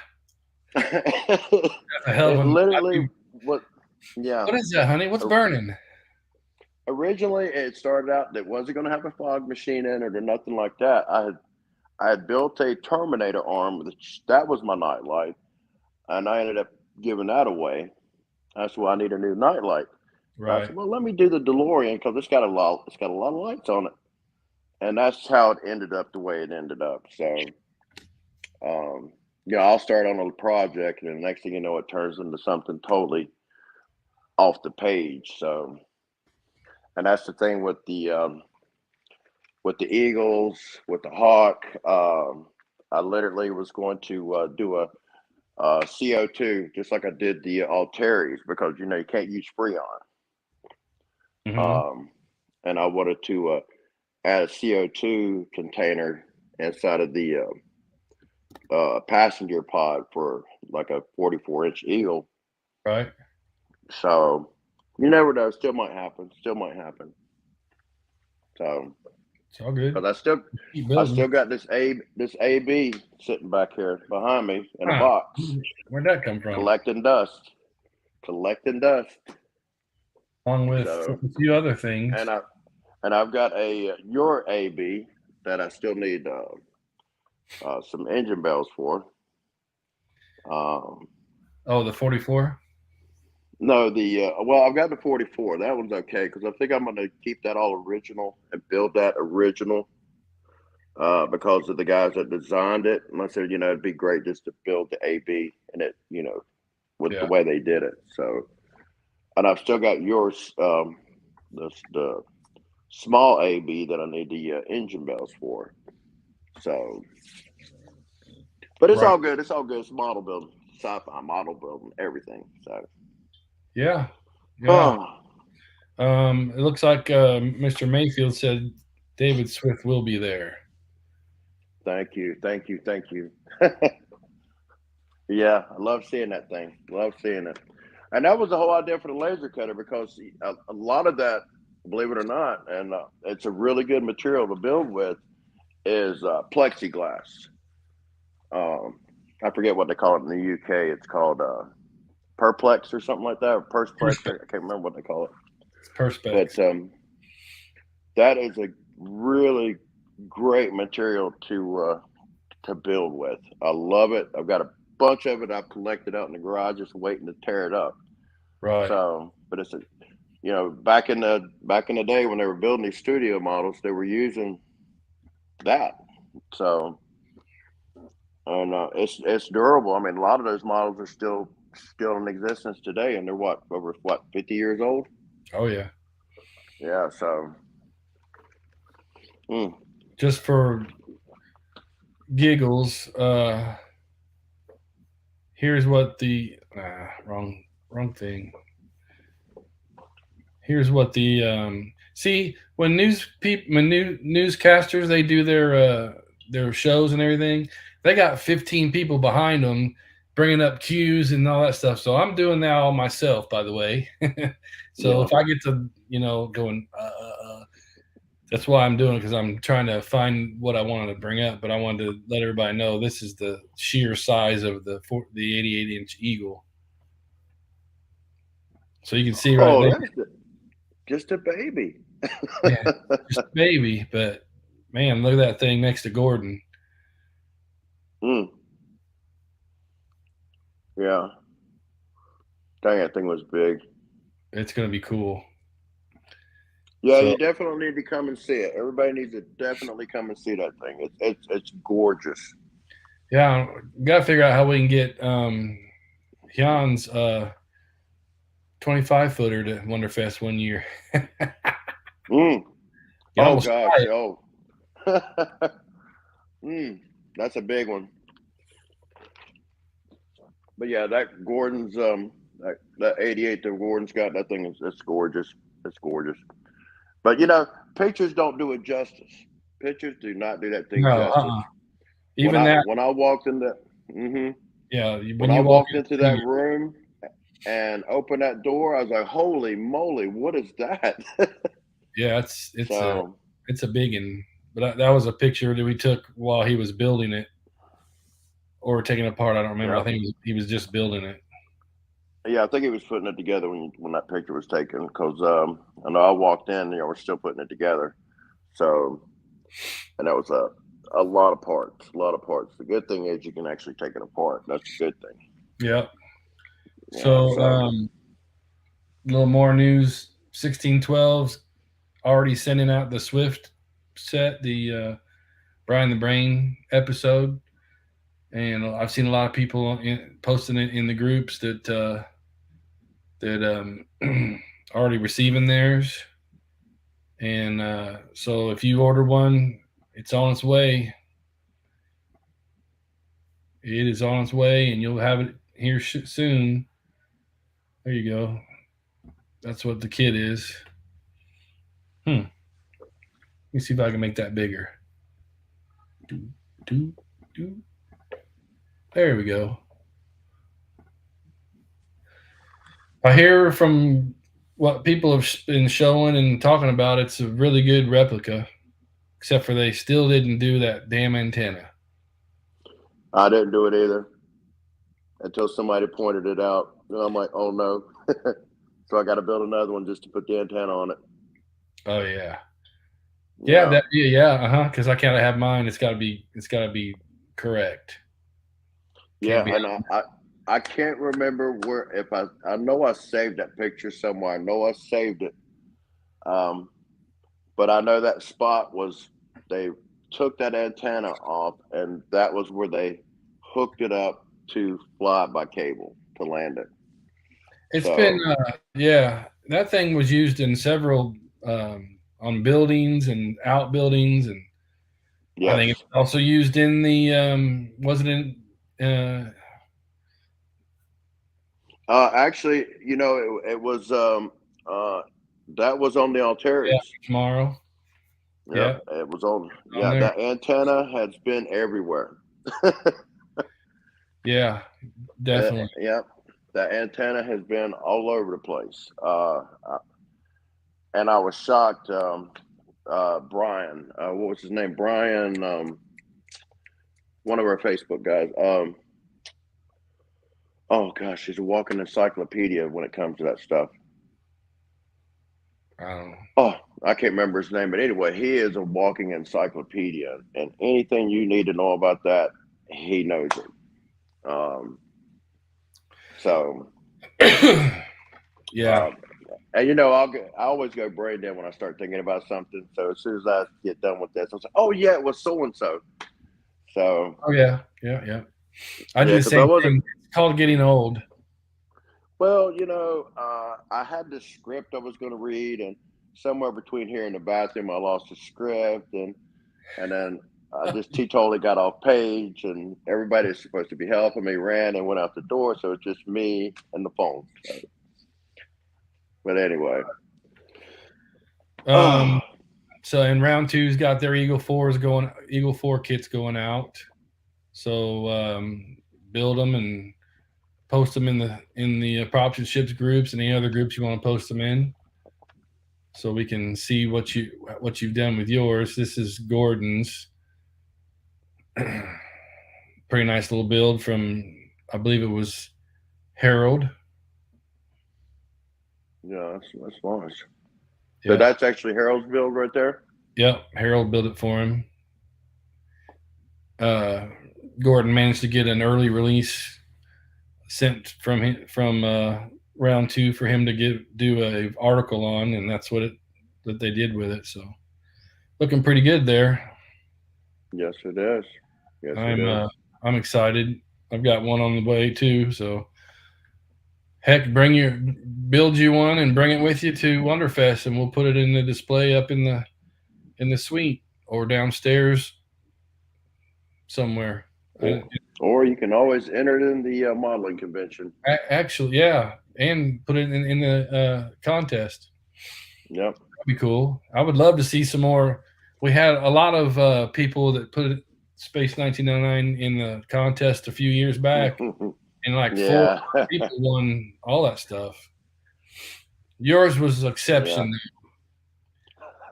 Speaker 1: that's a hell of
Speaker 3: It
Speaker 1: a.
Speaker 3: literally what yeah.
Speaker 1: What is that, honey? What's burning?
Speaker 3: Originally it started out that wasn't going to have a fog machine in it or nothing like that. I had built a Terminator arm, that was my nightlight, and I ended up giving that away. That's why I need a new nightlight. I
Speaker 1: Right.
Speaker 3: said, well, let me do the DeLorean because it's got a lot of lights on it, and that's how it ended up the way it ended up. So, I'll start on a project, and the next thing you know, it turns into something totally off the page. So, and that's the thing with the Eagles, with the Hawk. I literally was going to do a CO2 just like I did the Altaries because you can't use Freon.
Speaker 1: Mm-hmm.
Speaker 3: And I wanted to add a CO2 container inside of the passenger pod for like a 44-inch Eagle.
Speaker 1: Right.
Speaker 3: So you never know. Still might happen. So
Speaker 1: It's all good.
Speaker 3: because
Speaker 1: Keep
Speaker 3: I
Speaker 1: building.
Speaker 3: still got this AB sitting back here behind me in a
Speaker 1: Huh.
Speaker 3: box,
Speaker 1: Where'd that come from?
Speaker 3: collecting dust,
Speaker 1: Along with
Speaker 3: So,
Speaker 1: a few other things.
Speaker 3: I've got your AB that I still need some engine bells for.
Speaker 1: Oh, the 44.
Speaker 3: No, I've got the 44. That one's okay because I think I'm going to keep that all original and build that original because of the guys that designed it. And I said, it'd be great just to build the AB and it, with the
Speaker 1: Yeah.
Speaker 3: way they did it. So, and I've still got yours, the small AB that I need the engine bells for. So, but it's
Speaker 1: Right.
Speaker 3: all good. It's all good. It's model building, sci-fi model building, everything. So,
Speaker 1: Yeah. Yeah.
Speaker 3: oh,
Speaker 1: It looks like Mr. Mayfield said David Swift will be there.
Speaker 3: thank you. Yeah, I love seeing that thing. Love seeing it. And that was the whole idea for the laser cutter because a lot of that, believe it or not, and it's a really good material to build with, is plexiglass. I forget what they call it in the UK. It's called Perplex or something like that, or Persplex. I can't remember what they call it.
Speaker 1: It's perspex.
Speaker 3: But that is a really great material to build with. I love it. I've got a bunch of it I've collected out in the garage, just waiting to tear it up.
Speaker 1: Right.
Speaker 3: So, but it's back in the day when they were building these studio models, they were using that. So, and it's durable. I mean, a lot of those models are still in existence today, and they're over 50 years old.
Speaker 1: Oh yeah.
Speaker 3: Yeah. So,
Speaker 1: Just for giggles, here's what the wrong thing. Here's what the see when newscasters they do their shows and everything, they got 15 people behind them bringing up cues and all that stuff. So I'm doing that all myself, by the way. So
Speaker 3: yeah.
Speaker 1: if I get to going, that's why I'm doing it because I'm trying to find what I wanted to bring up, but I wanted to let everybody know this is the sheer size of the 88-inch Eagle. So you can see right there.
Speaker 3: That's just a baby.
Speaker 1: Yeah, just a baby, but man, look at that thing next to Gordon.
Speaker 3: Yeah. Dang, that thing was big.
Speaker 1: It's going to be cool.
Speaker 3: Yeah,
Speaker 1: So
Speaker 3: you definitely need to come and see it. Everybody needs to definitely come and see that thing. It's gorgeous.
Speaker 1: yeah, gotta figure out how we can get Hyun's 25-footer to Wonderfest one year.
Speaker 3: Mm.
Speaker 1: You
Speaker 3: Oh
Speaker 1: almost
Speaker 3: gosh,
Speaker 1: buy it.
Speaker 3: oh. That's a big one. But yeah, that Gordon's that 88 that Gordon's got, that thing is it's gorgeous. It's gorgeous. But pictures don't do it justice. Pictures do not do that thing
Speaker 1: No,
Speaker 3: justice.
Speaker 1: even that.
Speaker 3: When I walked in the hmm
Speaker 1: Yeah,
Speaker 3: when
Speaker 1: when
Speaker 3: I
Speaker 1: you walk
Speaker 3: walked
Speaker 1: in,
Speaker 3: into that room and opened that door, I was like, "Holy moly, what is that?"
Speaker 1: yeah,
Speaker 3: So
Speaker 1: it's a big one. But that was a picture that we took while he was building it or taking it apart. I don't remember.
Speaker 3: yeah,
Speaker 1: I think he was just building it.
Speaker 3: yeah, I think he was putting it together when that picture was taken because I know I walked in, we're still putting it together. So, and that was a lot of parts, a lot of parts. The good thing is you can actually take it apart. That's a good thing.
Speaker 1: Yeah.
Speaker 3: Yeah.
Speaker 1: So,
Speaker 3: So
Speaker 1: a little more news. 1612's already sending out the Swift set, the Brian the Brain episode, and I've seen a lot of people posting it in the groups that already receiving theirs. And so if you order one, it's on its way. It is on its way, and you'll have it here soon. There you go. That's what the kit is. Let me see if I can make that bigger. Do, do, do. There we go. I hear from what people have been showing and talking about, it's a really good replica, except for they still didn't do that damn antenna.
Speaker 3: I didn't do it either until somebody pointed it out. And I'm like, oh no. So I got to build another one just to put the antenna on it.
Speaker 1: Oh yeah, yeah. Because I can't have mine. It's got to be correct.
Speaker 3: Yeah,
Speaker 1: Can't be.
Speaker 3: and I can't remember where if I know I saved that picture somewhere. I know I saved it. But I know that spot was they took that antenna off, and that was where they hooked it up to fly it by cable to land it.
Speaker 1: It's been
Speaker 3: So
Speaker 1: that thing was used in several on buildings and outbuildings, and I think it's
Speaker 3: yes,
Speaker 1: also used in the was it in
Speaker 3: actually, it was that was on the
Speaker 1: yeah,
Speaker 3: Altares.
Speaker 1: tomorrow.
Speaker 3: Yep,
Speaker 1: Yeah,
Speaker 3: it was on.
Speaker 1: on
Speaker 3: Yeah,
Speaker 1: there.
Speaker 3: that antenna has been everywhere.
Speaker 1: Yeah, definitely.
Speaker 3: Yep, that antenna has been all over the place. And I was shocked. Brian, what was his name? Brian, one of our Facebook guys. Oh gosh, he's a walking encyclopedia when it comes to that stuff.
Speaker 1: Um,
Speaker 3: Oh, I can't remember his name, but anyway, he is a walking encyclopedia, and anything you need to know about that, he knows it. So,
Speaker 1: yeah.
Speaker 3: and I always go brain dead when I start thinking about something. So as soon as I get done with this, I'll say, "Oh yeah, it was so and so." So,
Speaker 1: Oh yeah. Yeah. I do
Speaker 3: yeah,
Speaker 1: the
Speaker 3: because I
Speaker 1: same
Speaker 3: wasn't.
Speaker 1: thing. It's called getting old.
Speaker 3: Well, I had this script I was going to read, and somewhere between here and the bathroom, I lost the script, and then I just totally got off page, and everybody that's supposed to be helping me ran and went out the door, so it's just me and the phone. So, but anyway,
Speaker 1: Um, so in round two's got their Eagle 4 kits going out. So build them and post them in the props and ships groups and any other groups you want to post them in, so we can see what you've done with yours. This is Gordon's. Pretty nice little build from, I believe it was Harold.
Speaker 3: yeah, that's nice. So
Speaker 1: Yeah,
Speaker 3: that's actually Harold's build right there.
Speaker 1: yep. Harold built it for him. Gordon managed to get an early release sent from round two for him to do a article on, and that's what that they did with it. So looking pretty good there.
Speaker 3: Yes, it is. Yes, it
Speaker 1: I'm
Speaker 3: is.
Speaker 1: I'm excited. I've got one on the way too. So heck, build you one and bring it with you to Wonderfest, and we'll put it in the display up in the suite or downstairs somewhere.
Speaker 3: Or you can always enter it in the modeling convention.
Speaker 1: Actually, yeah, and put it in the contest.
Speaker 3: Yep.
Speaker 1: That'd be cool. I would love to see some more. We had a lot of people that put Space 1999 in the contest a few years back, and like four
Speaker 3: Yeah.
Speaker 1: people won all that stuff. Yours was exception.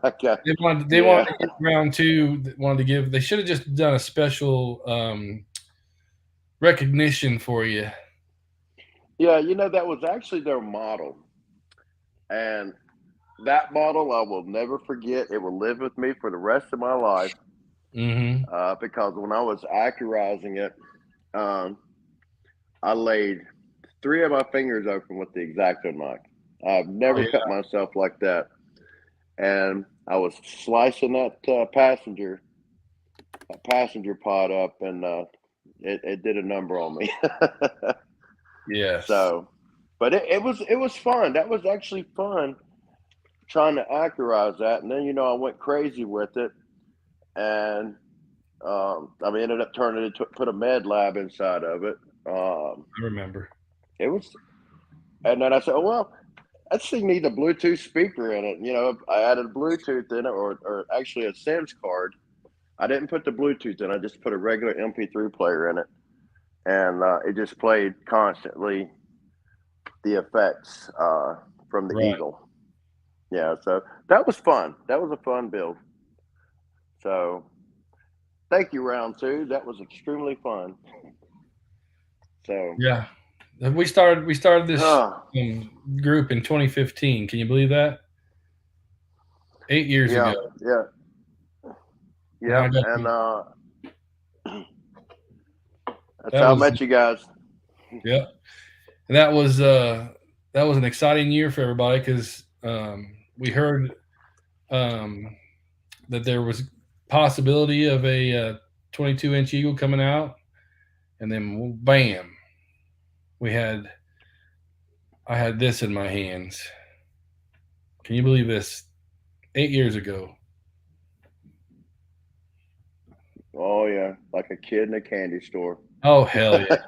Speaker 3: Okay.
Speaker 1: They wanted to get round two. They should have just done a special recognition for you.
Speaker 3: Yeah, that was actually their model. And that model I will never forget. It will live with me for the rest of my life.
Speaker 1: Mm-hmm.
Speaker 3: Because when I was accurizing it, I laid 3 of my fingers open with the X-Acto knife. I've never cut myself like that. And I was slicing that passenger pod up, and it did a number on me.
Speaker 1: Yes.
Speaker 3: So, but it was fun. That was actually fun trying to accurize that, and then I went crazy with it, and ended up turning it to put a med lab inside of it.
Speaker 1: I remember.
Speaker 3: It was, and then I said, oh, well, that thing needs a Bluetooth speaker in it. I added Bluetooth in it, or actually a Sims card. I didn't put the Bluetooth in. I just put a regular MP3 player in it, and it just played constantly the effects from the Eagle. Yeah, so that was fun. That was a fun build. So thank you, round 2. That was extremely fun. So
Speaker 1: yeah, we started this group in 2015. Can you believe that? 8 years ago.
Speaker 3: Yeah, and that's how I met you guys.
Speaker 1: Yeah, and that was an exciting year for everybody because we heard that there was possibility of a 22-inch Eagle coming out, and then bam, I had this in my hands. Can you believe this? 8 years ago.
Speaker 3: Oh yeah, like a kid in a candy store.
Speaker 1: Oh hell yeah!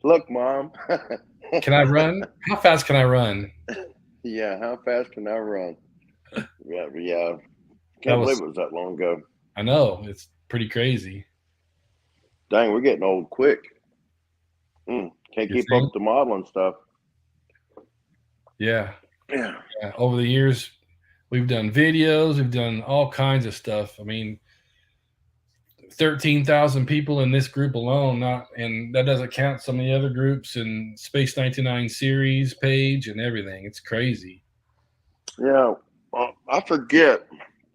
Speaker 3: Look, Mom.
Speaker 1: Can I run? How fast can I run?
Speaker 3: Yeah, how fast can I run? Yeah. Can't believe it was that long ago.
Speaker 1: I know, it's pretty crazy.
Speaker 3: Dang, we're getting old quick. Can't keep up with the modeling stuff.
Speaker 1: Yeah. Over the years, we've done videos, we've done all kinds of stuff. I mean, 13,000 people in this group alone, and that doesn't count some of the other groups and Space 99 series page and everything. It's crazy.
Speaker 3: Yeah, well, I forget.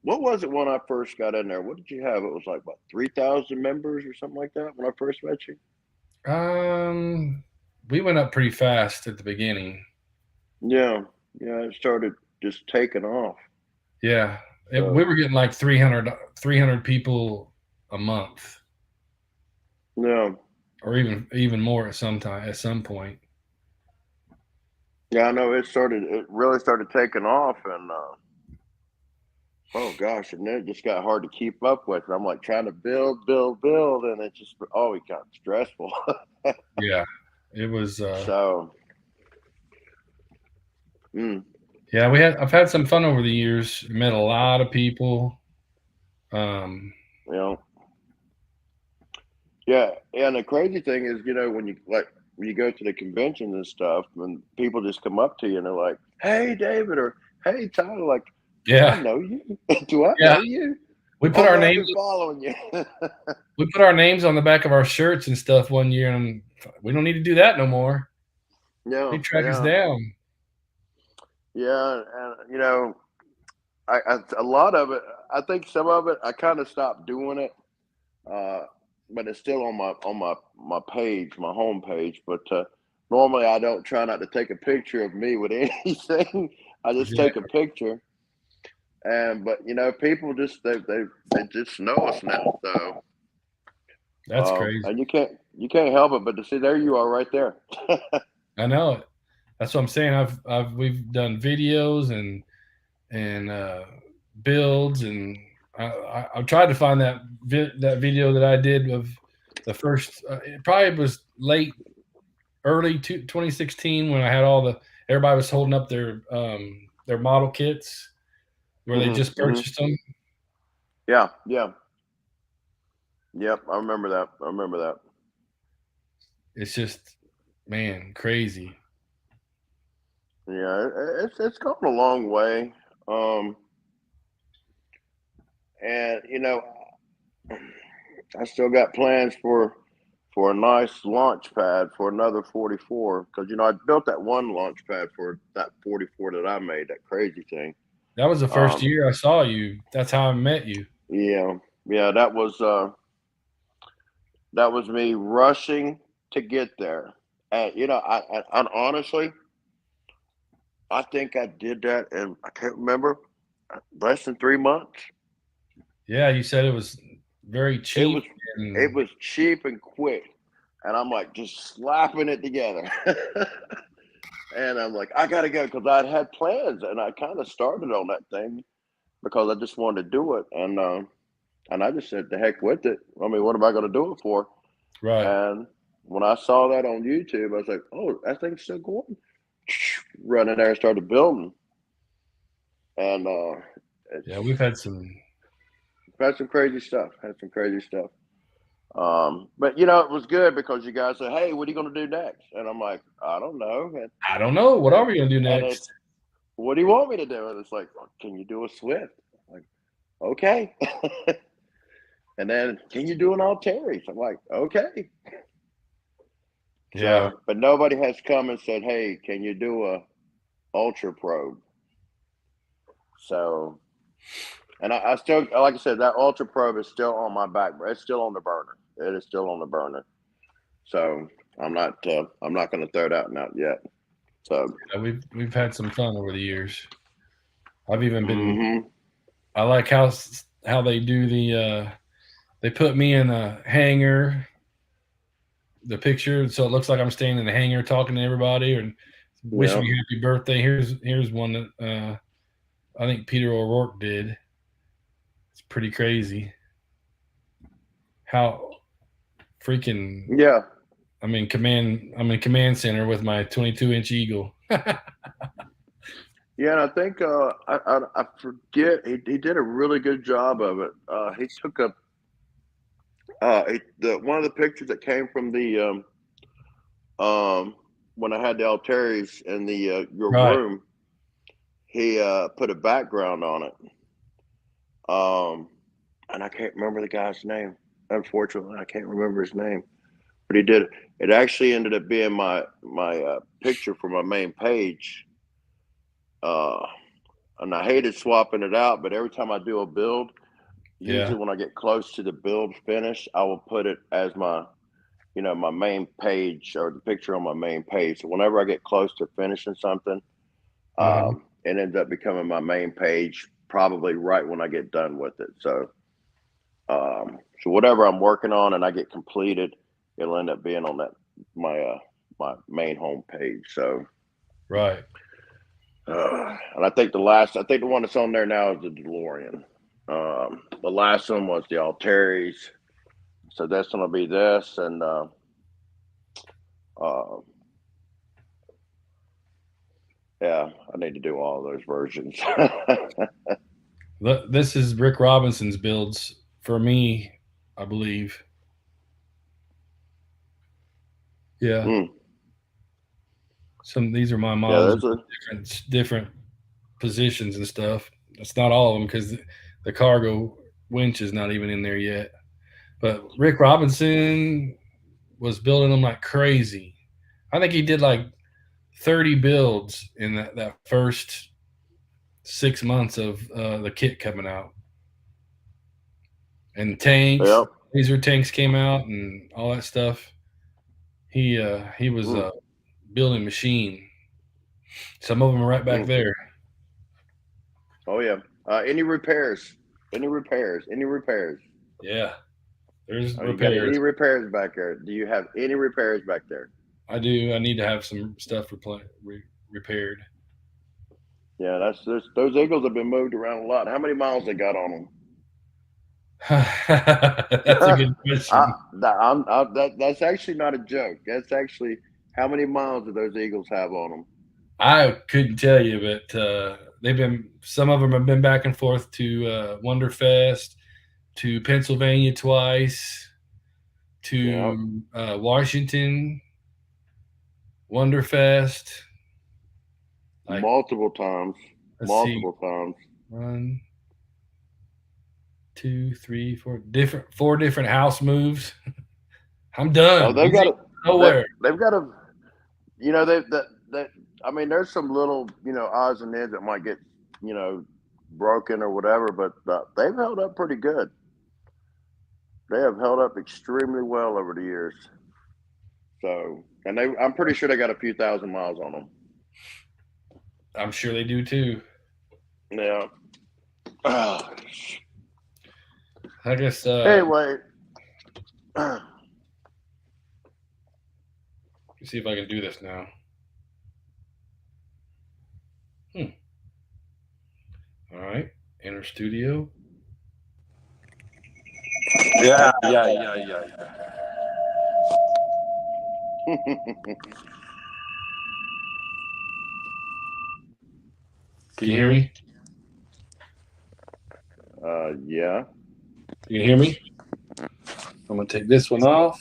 Speaker 3: What was it when I first got in there? What did you have? It was like, what, 3,000 members or something like that when I first met you?
Speaker 1: We went up pretty fast at the beginning.
Speaker 3: Yeah, it started just taking off.
Speaker 1: Yeah, we were getting like 300 people a month.
Speaker 3: Yeah,
Speaker 1: or even more at some point.
Speaker 3: Yeah, I know it really started taking off, and oh gosh, and then it just got hard to keep up with. And I'm like trying to build, and it got stressful.
Speaker 1: Yeah, it was.
Speaker 3: So.
Speaker 1: Yeah, I've had some fun over the years. Met a lot of people.
Speaker 3: Yeah, and the crazy thing is, when you go to the convention and stuff, and people just come up to you and they're like, "Hey, David," or "Hey, Todd," like,
Speaker 1: yeah,
Speaker 3: I know you. Do I know you?
Speaker 1: We put our names
Speaker 3: following you.
Speaker 1: We put our names on the back of our shirts and stuff one year, and we don't need to do that no more.
Speaker 3: No,
Speaker 1: they track us down.
Speaker 3: Yeah, and a lot of it. I think some of it I kind of stopped doing it, but it's still on my page, my home page. But normally I don't try not to take a picture of me with anything. I just take a picture, but people just they just know us now. So
Speaker 1: That's crazy.
Speaker 3: and you can't help it but to see there you are right there.
Speaker 1: I know it. That's what I'm saying. We've done videos and builds, and I tried to find that video that I did of the first. It probably was early 2016 when I had everybody was holding up their model kits where they just purchased them.
Speaker 3: Yeah. Yep, I remember that.
Speaker 1: It's just, man, crazy.
Speaker 3: Yeah, it's come a long way. And I still got plans for a nice launch pad for another 44 because I built that one launch pad for that 44 that I made, that crazy thing.
Speaker 1: That was the first year I saw you. That's how I met you.
Speaker 3: Yeah, that was me rushing to get there. And I honestly, I think I did that, and I can't remember, less than 3 months.
Speaker 1: Yeah, you said it was very cheap.
Speaker 3: It was cheap and quick, and I'm like just slapping it together. And I'm like, I gotta go because I'd had plans, and I kind of started on that thing because I just wanted to do it, and I just said, the heck with it. I mean, what am I going to do it for?
Speaker 1: Right.
Speaker 3: And when I saw that on YouTube, I was like, oh, that thing's still going. Running there and started building. And
Speaker 1: yeah, we've had some
Speaker 3: crazy stuff. But it was good because you guys said, hey, what are you going to do next? And I'm like, I don't know.
Speaker 1: I don't know. What are we going to do next?
Speaker 3: What do you want me to do? And it's like, well, can you do a Swift? I'm like, okay. And then, can you do an Alteris? I'm like, okay.
Speaker 1: Yeah.
Speaker 3: So, but nobody has come and said, hey, can you do a Ultra Probe? So, and I still, like I said, that Ultra Probe is still on my back. It's still on the burner. It is still on the burner. So I'm not going to throw that one out yet. So
Speaker 1: yeah, we've had some fun over the years. I've even been. I like how they do they put me in a hangar, the picture, so it looks like I'm standing in the hangar talking to everybody and wishing me happy birthday. Here's one that I think Peter O'Rourke did. It's pretty crazy. How freaking I'm in command center with my 22-inch Eagle.
Speaker 3: Yeah, and I think I forget he did a really good job of it. He took one of the pictures that came from the when I had the Alteris in the your room. He put a background on it. And I can't remember the guy's name. Unfortunately, I can't remember his name. But he did. It actually ended up being my picture for my main page. And I hated swapping it out, but every time I do a build, usually when I get close to the build finish, I will put it as my my main page or the picture on my main page. So whenever I get close to finishing something, it ends up becoming my main page probably right when I get done with it. So, so whatever I'm working on and I get completed, it'll end up being on that my main home page. So,
Speaker 1: right.
Speaker 3: And I think the one that's on there now is the DeLorean. The last one was the Alteris. So that's going to be this, and yeah, I need to do all those versions.
Speaker 1: This is Rick Robinson's builds for me, I believe. Yeah. These are my models, different positions and stuff. It's not all of them because the cargo winch is not even in there yet. But Rick Robinson was building them like crazy. I think he did like 30 builds in that first 6 months of the kit coming out. And tanks, laser tanks came out and all that stuff. He was a building machine. Some of them are right back there.
Speaker 3: Oh yeah, Any repairs? Any repairs? Any repairs?
Speaker 1: Yeah, there's
Speaker 3: You got
Speaker 1: repairs.
Speaker 3: any repairs back there? Do you have any repairs back there?
Speaker 1: I do. I need to have some stuff repaired.
Speaker 3: Yeah, those Eagles have been moved around a lot. How many miles they got on them?
Speaker 1: That's a good question.
Speaker 3: That's actually not a joke. That's actually how many miles do those Eagles have on them?
Speaker 1: I couldn't tell you, but some of them have been back and forth to Wonderfest, to Pennsylvania twice, to Washington, Wonderfest.
Speaker 3: Multiple times. Multiple times.
Speaker 1: 1, 2, 3, 4 different house moves. I'm done.
Speaker 3: Oh, they've got
Speaker 1: nowhere.
Speaker 3: They've got a, I mean, there's some little, odds and ends that might get, broken or whatever, but they've held up pretty good. They have held up extremely well over the years. So, and I'm pretty sure they got a few thousand miles on them.
Speaker 1: I'm sure they do too.
Speaker 3: Yeah.
Speaker 1: I guess.
Speaker 3: Anyway.
Speaker 1: Let's see if I can do this now. All right. Enter studio.
Speaker 4: Yeah.
Speaker 1: Can you hear me?
Speaker 3: Yeah.
Speaker 1: You can hear me? I'm going to take this one off.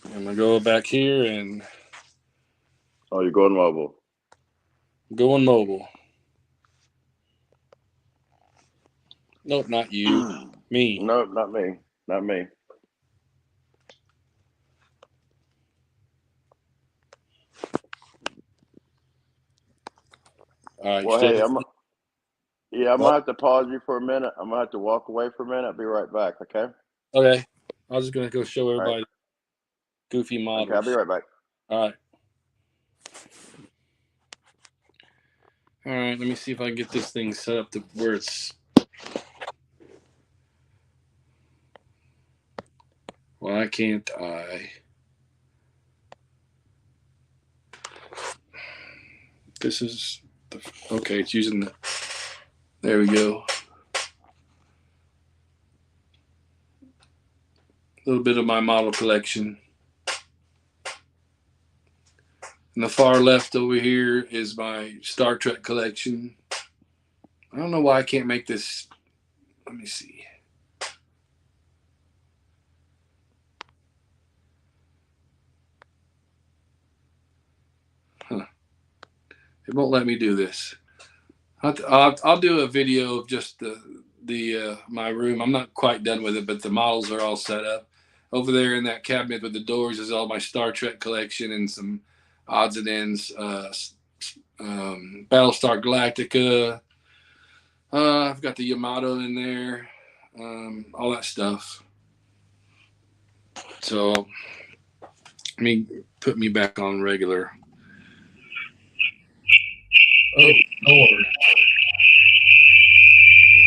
Speaker 1: I'm going to go back here and.
Speaker 3: Oh, you're going mobile.
Speaker 1: Going mobile. Nope, not you. Me.
Speaker 3: No, not me. Not me.
Speaker 1: All right.
Speaker 3: Well, hey, I'm gonna have to pause you for a minute. I'm gonna have to walk away for a minute. I'll be right back. Okay.
Speaker 1: Okay. I was just gonna go show everybody goofy models.
Speaker 3: Okay, I'll be right back.
Speaker 1: All right. All right. Let me see if I can get this thing set up to where it's. Why can't I? This is okay. It's using the. There we go. A little bit of my model collection. And the far left over here is my Star Trek collection. I don't know why I can't make this. Let me see. It won't let me do this. I'll do a video of just the my room. I'm not quite done with it, but the models are all set up. Over there in that cabinet with the doors is all my Star Trek collection and some odds and ends. Battlestar Galactica. I've got the Yamato in there. All that stuff. So, put me back on regular. Oh, Lord.